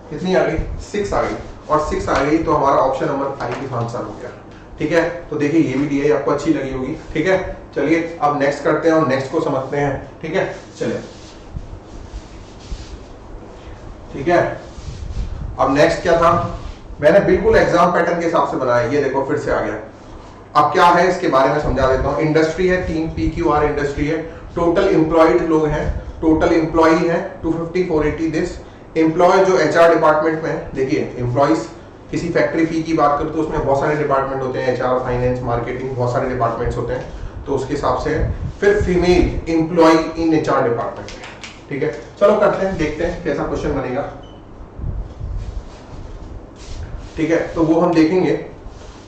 कितनी आ गई 6 आ गई, और 6 आ गई तो हमारा ऑप्शन नंबर आई की आंसर हो गया। ठीक है, तो देखिए ये भी डी आपको अच्छी लगी होगी। ठीक है, चलिए अब नेक्स्ट करते हैं और नेक्स्ट को समझते हैं। ठीक है, चलिए ठीक है, अब नेक्स्ट क्या था, मैंने बिल्कुल एग्जाम पैटर्न के हिसाब से बनाया, ये देखो फिर से आ गया। अब क्या है इसके बारे में समझा देता हूँ। इंडस्ट्री है 3, PQR इंडस्ट्री है, टोटल एम्प्लॉयड लोग हैं, टोटल एम्प्लॉय है 250 480 दिस एम्प्लॉय जो HR डिपार्टमेंट में है। देखिए एम्प्लॉयज किसी फैक्ट्री P की बात करो तो उसमें बहुत सारे डिपार्टमेंट होते हैं, HR, फाइनेंस, मार्केटिंग, बहुत सारे डिपार्टमेंट्स होते हैं, तो उसके हिसाब से। फिर female employ in HR department. ठीक है, चलो करते हैं, देखते हैं कैसा क्वेश्चन बनेगा। ठीक है, तो वो हम देखेंगे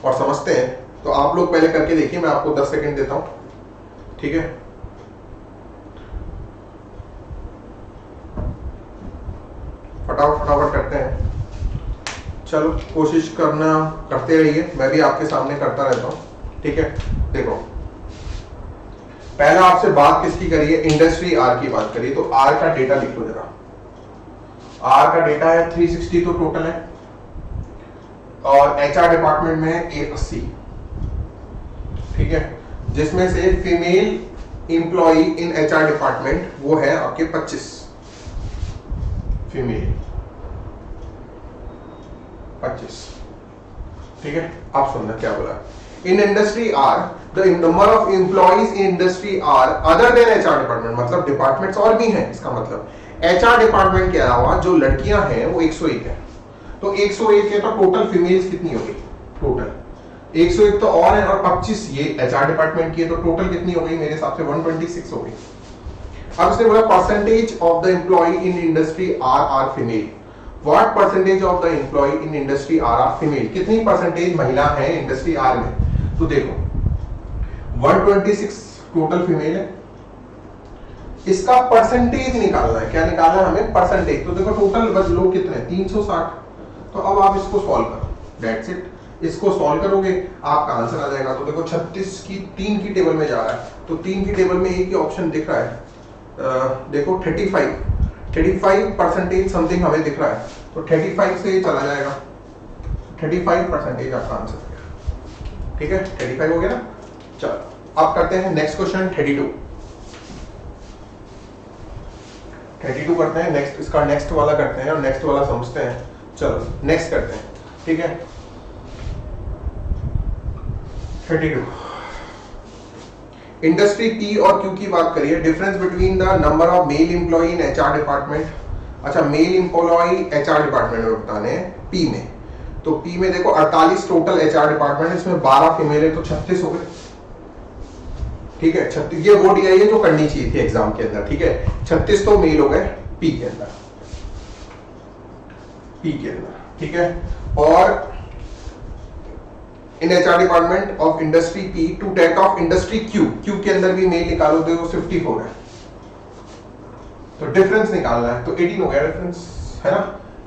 और समझते हैं। तो आप लोग पहले करके देखिए, मैं आपको 10 सेकंड देता हूं। ठीक है, फटाफट करते हैं, चलो कोशिश करते रहिए, मैं भी आपके सामने करता रहता हूं। ठीक है, देखो पहला आपसे बात किसकी करिए, इंडस्ट्री R की बात करिए, तो R का डेटा लिखो जरा। R का डेटा है 360 तो टोटल है, और HR डिपार्टमेंट में है 80। ठीक है, जिसमें से female employ in HR department वो है आपके 25 फीमेल, 25। ठीक है, आप सुनना क्या बोला, इन industry R the number of employees in industry R other than HR department, मतलब डिपार्टमेंट्स और भी हैं, इसका मतलब HR डिपार्टमेंट के अलावा जो लड़कियां हैं वो 101 है। तो 101 है तो टोटल फीमेल्स कितनी हो गई, टोटल 101 तो और है, और 25 ये HR डिपार्टमेंट की है, तो टोटल कितनी हो गई, मेरे हिसाब से 126 हो गई। अब इसने बोला percentage of the employ in industry R female, what percentage of the employ in industry R female, कितनी परसेंटेज महिला है इंडस्ट्री R में। तो देखो 126 टोटल फीमेल है, इसका परसेंटेज निकालना है, क्या निकालना है हमें, परसेंटेज। तो देखो टोटल बस लोग कितने 360, तो अब आप इसको सॉल्व करो, दैट्स इट। इसको सॉल्व करोगे आपका आंसर आ जाएगा। तो देखो 36 की 3 की टेबल में जा रहा है, तो 3 की टेबल में एक ही ऑप्शन दिख रहा है, देखो 35 परसेंटेज समथिंग हमें दिख रहा है, तो 35 से चला जाएगा, 35 परसेंटेज आपका आंसर। ठीक है, 35 हो गया ना। चलो अब करते हैं नेक्स्ट क्वेश्चन 32 करते हैं, नेक्स्ट इसका नेक्स्ट वाला करते हैं और नेक्स्ट वाला समझते हैं। चलो नेक्स्ट करते हैं। ठीक है, 32 इंडस्ट्री P और Q की बात करिए, difference between the number of male employ in HR department. अच्छा, मेल एम्प्लॉय HR डिपार्टमेंट में बताने हैं P में, तो P में देखो 48 टोटल HR डिपार्टमेंट, इसमें 12 फीमेल है तो 36 हो गए। ठीक है, 36 ये वो DI है जो करनी चाहिए थी एग्जाम के अंदर। ठीक है, 36 तो मेल हो गए P के अंदर, ठीक है। और in HR department of industry P to that of industry Q के अंदर भी मेल निकालो तो 54 है, तो डिफरेंस निकालना है, तो 18 हो गया डिफरेंस, है ना,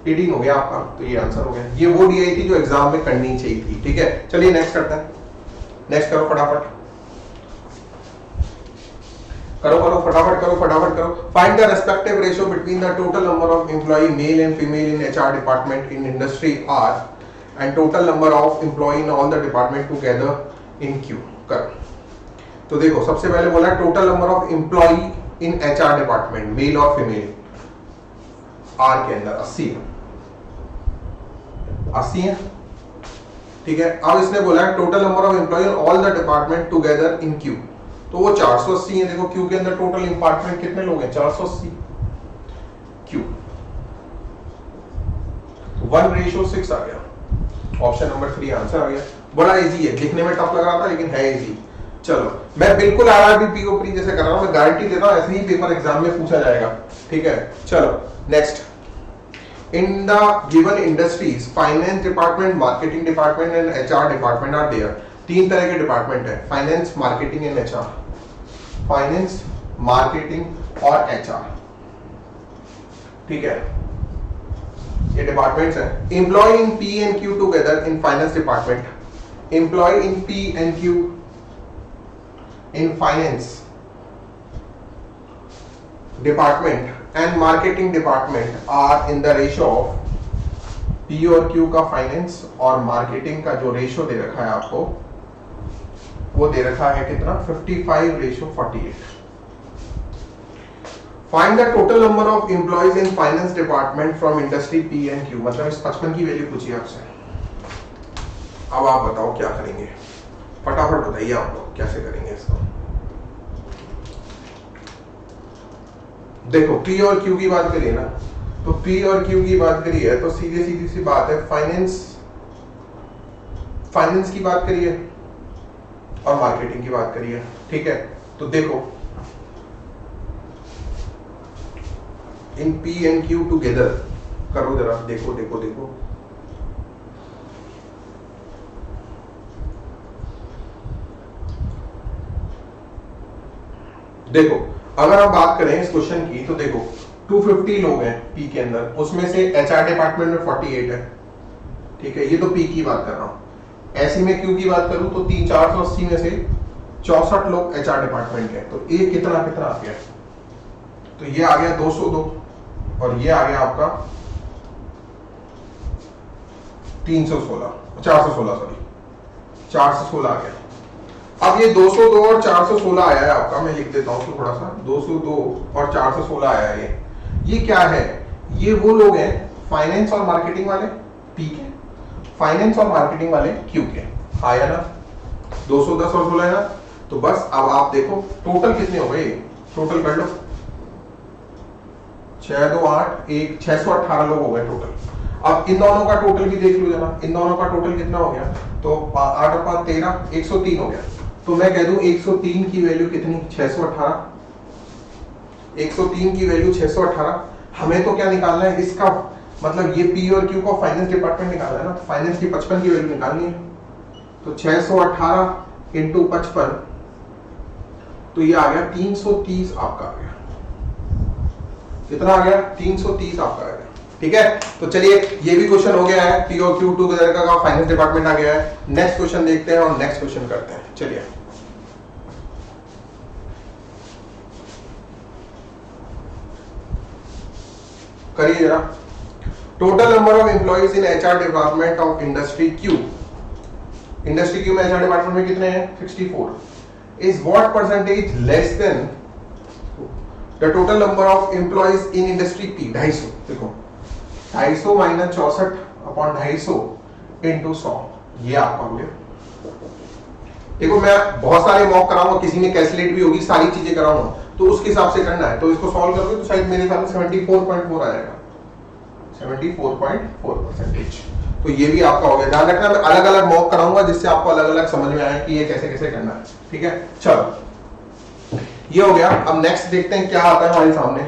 18 हो गया आपका, तो ये आंसर हो गया। ये वो DI थी जो एग्जाम में करनी चाहिए थी। ठीक है, चलिए नेक्स्ट करते हैं, नेक्स्ट करो फटाफट करो। Find the respective ratio between the total number of employee male and female in HR department in industry R and total number of employee in all the department together in Q कर। तो देखो सबसे पहले बोला total number of employee in HR department male और female R के अंदर 80 है। ठीक है, अब इसने बोला total number of employee in all the department together in Q, तो वो 480 है। देखो Q के अंदर टोटल डिपार्टमेंट कितने लोग हैं, 480 Q, 1:6 आ गया। ऑप्शन नंबर 3 आंसर आ गया। बड़ा इजी है, दिखने में टफ लग रहा था लेकिन है इजी। चलो मैं बिल्कुल आरआरबी पीओपी जैसे कर रहा हूं, मैं गारंटी देता हूं ऐसे ही पेपर एग्जाम में पूछा जाएगा। ठीक है, चलो next. In the given industries finance department, marketing department and HR department are there. 3 तरह के डिपार्टमेंट है, finance, marketing and HR. Finance, marketing और एचआर। ठीक है, ये डिपार्टमेंट्स हैं। Employee in P and Q together in finance department, employee in P and Q in finance department and marketing department are in the ratio of P और Q का finance और marketing का जो ratio दे रखा है आपको, वो दे रखा है कितना, 55:48। Find the total number of employees in finance department from industry P and Q. मतलब इस 55 की वैल्यू पूछी आपसे। अब आप बताओ क्या करेंगे, फटाफट बताइए आप लोग कैसे करेंगे इसको। देखो पी और क्यू की बात करिए ना, तो पी और क्यू की बात करिए तो सीधी सीधी सी बात है, फाइनेंस की बात करिए और मार्केटिंग की बात करिए। ठीक है, तो देखो इन पी एंड क्यू टुगेदर करो जरा, देखो देखो देखो। देखो अगर हम बात करें इस क्वेश्चन की, तो देखो 250 लोग हैं पी के अंदर, उसमें से एचआर डिपार्टमेंट में 48 है। ठीक है, ये तो पी की बात कर रहा हूं। ऐसी में क्यू की बात करूं तो 480 में से 64 लोग एचआर डिपार्टमेंट के, तो ये कितना कितना आ गया, तो ये आ गया 202 और ये आ गया आपका 316, 416 सॉरी 416 आ गया। अब ये 202 और 416 आया है आपका, मैं लिख देता हूं थोड़ा सा, 202 और 416 आया है। ये क्या है, ये वो लोग हैं फाइनेंस और मार्केटिंग वाले पी के, फाइनेंस और मार्केटिंग वाले क्यू के। आया ना, 210 और 16 है ना, तो बस अब आप देखो टोटल कितने हो गए, टोटल कर लो, 6 2 8 1 618 लोग हो गए टोटल। अब इन दोनों का टोटल भी देख लो जरा, इन दोनों का टोटल कितना हो गया, तो 8 और 5 13, 103 हो गया। तो मैं कह दूं 103 की वैल्यू कितनी, 618। 103 की वैल्यू 618। हमें तो क्या निकालना है इसका, मतलब ये पी और क्यू को फाइनेंस डिपार्टमेंट निकालना है ना, तो फाइनेंस की 55 की वैल्यू निकालनी है। तो 618 इंटू 55, तो ये आ गया 330 आपका आ गया। कितना आ गया, 330 आपका आ गया। ठीक है, तो चलिए ये भी क्वेश्चन हो गया है, पी और क्यू टुगेदर का फाइनेंस डिपार्टमेंट आ गया है। नेक्स्ट क्वेश्चन देखते हैं और नेक्स्ट क्वेश्चन करते हैं। चलिए करिए जरा। Total number of employees in HR department of industry Q, industry Q में एचआर डिपार्टमेंट में कितने हैं, 64, is what percentage less than the total number of employees in industry P. 250, देखो 250 माइनस 64 अपॉन 250 इंटू 100, ये आपका हो गया। देखो मैं बहुत सारे मॉक कराऊंगा, किसी में कैलकुलेट भी होगी, सारी चीजें कराऊंगा, तो उसके हिसाब से करना है। तो इसको सॉल्व करोगे तो शायद मेरे ख्याल में 74.4 आएगा, 74.4%। तो ये भी आपका हो गया। ध्यान रखना मैं अलग अलग मॉक कराऊंगा जिससे आपको अलग अलग समझ में आए कि ये कैसे कैसे करना है। ठीक है, चलो ये हो गया। अब नेक्स्ट देखते हैं क्या आता है हमारे सामने।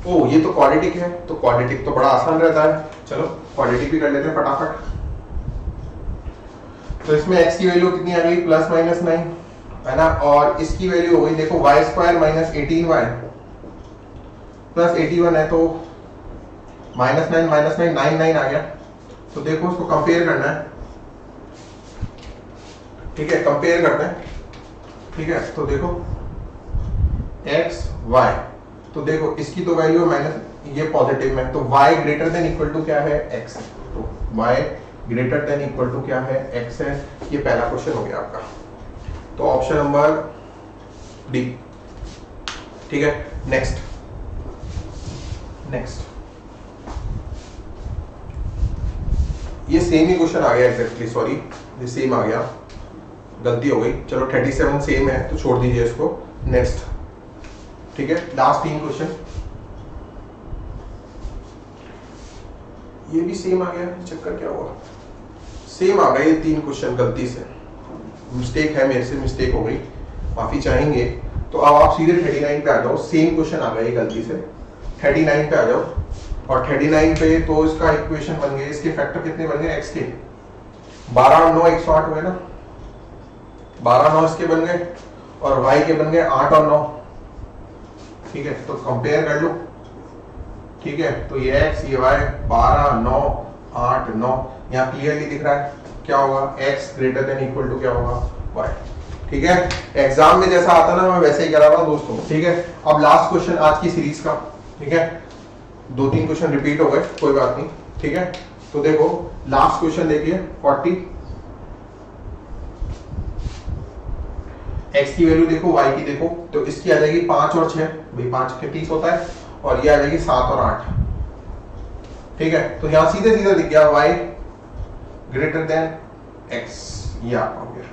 ओ ये तो क्वाड्रेटिक है, तो क्वाड्रेटिक तो बड़ा आसान रहता है, चलो क्वाड्रेटिक भी कर लेते हैं फटाफट। तो इसमें x की वैल्यू कितनी आ गई, +-9 है ना, और इसकी वैल्यू हो गई देखो y² माइनस 18y प्लस 81 है, तो -9 9 आ गया। तो देखो उसको कंपेयर करना है। ठीक है, कंपेयर करते हैं। ठीक है, तो देखो x y, तो देखो इसकी तो वैल्यू माइनस, ये पॉजिटिव में, तो y greater than equal to क्या है, x, तो y greater than equal to क्या है, x है। ये पहला क्वेश्चन हो गया आपका, तो ऑप्शन नंबर डी। ठीक है, नेक्स्ट ये सेम ही क्वेश्चन आ गया एग्जैक्टली, सॉरी ये सेम आ गया, गलती हो गई। चलो 37 सेम है तो छोड़ दीजिए इसको। नेक्स्ट, ठीक है, लास्ट 3 क्वेश्चन। ये भी सेम आ गया, चक्कर क्या हुआ, सेम आ गए ये 3 क्वेश्चन, गलती से मिस्टेक है मेरे से, मिस्टेक हो गई, माफी चाहेंगे। तो अब आप सीधे 39 पे आ जाओ, सेम क्वेश्चन आ गए गलती से, 39 पे आ जाओ, और 39 पे तो इसका इक्वेशन बन गए, इसके फैक्टर कितने बन गए x के, 12 और 9 108 हुए ना, 12 9 इसके बन गए, और y के बन गए 8 और 9, ठीक है। तो कंपेयर कर लो, ठीक है। तो ये x ये y, 12 9 8 9, यहाँ क्लियरली दिख रहा है क्या होगा, x greater than equal to क्या होगा y, ठीक है। एग्जाम में जैसा आता ना मैं वैसे ही करा रहा हूं दोस्तों, ठीक है। अब लास्ट क्वेश्चन आज की सीरीज का, ठीक है, 2-3 क्वेश्चन रिपीट हो गए, कोई बात नहीं, ठीक है। तो देखो लास्ट क्वेश्चन देखिए 40, x की वैल्यू देखो, y की देखो, तो इसकी आ जाएगी 5 और 6, भाई 5 के 30 होता है, और ये आ जाएगी 7 और 8, ठीक है। तो यहां सीधे सीधे दिख गया y ग्रेटर देन x, ये आपका हो गया।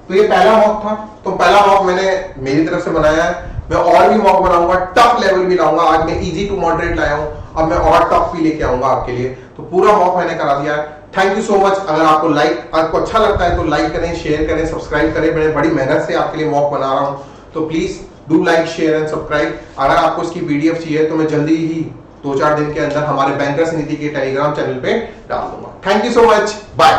तो ये पहला मॉक था, तो पहला मॉक मैंने मेरी तरफ से बनाया है, मैं और भी मॉक बनाऊंगा, टफ लेवल भी लाऊंगा, आज मैं इजी टू मॉडरेट लाया हूं, अब मैं और टफ भी लेके आऊंगा आपके लिए। तो पूरा मॉक मैंने करा दिया है। Thank you so much. अगर आपको अच्छा लगता है तो लाइक करें, शेयर करें, सब्सक्राइब करें, मैं बड़ी मेहनत से आपके लिए मॉक बना रहा हूं, तो please do like share and subscribe. अगर आपको इसकी पीडीएफ चाहिए तो मैं जल्दी ही 2-4 दिन के अंदर हमारे बैंकर्स नीति के टेलीग्राम चैनल पे डाल दूंगा। Thank you so much, bye.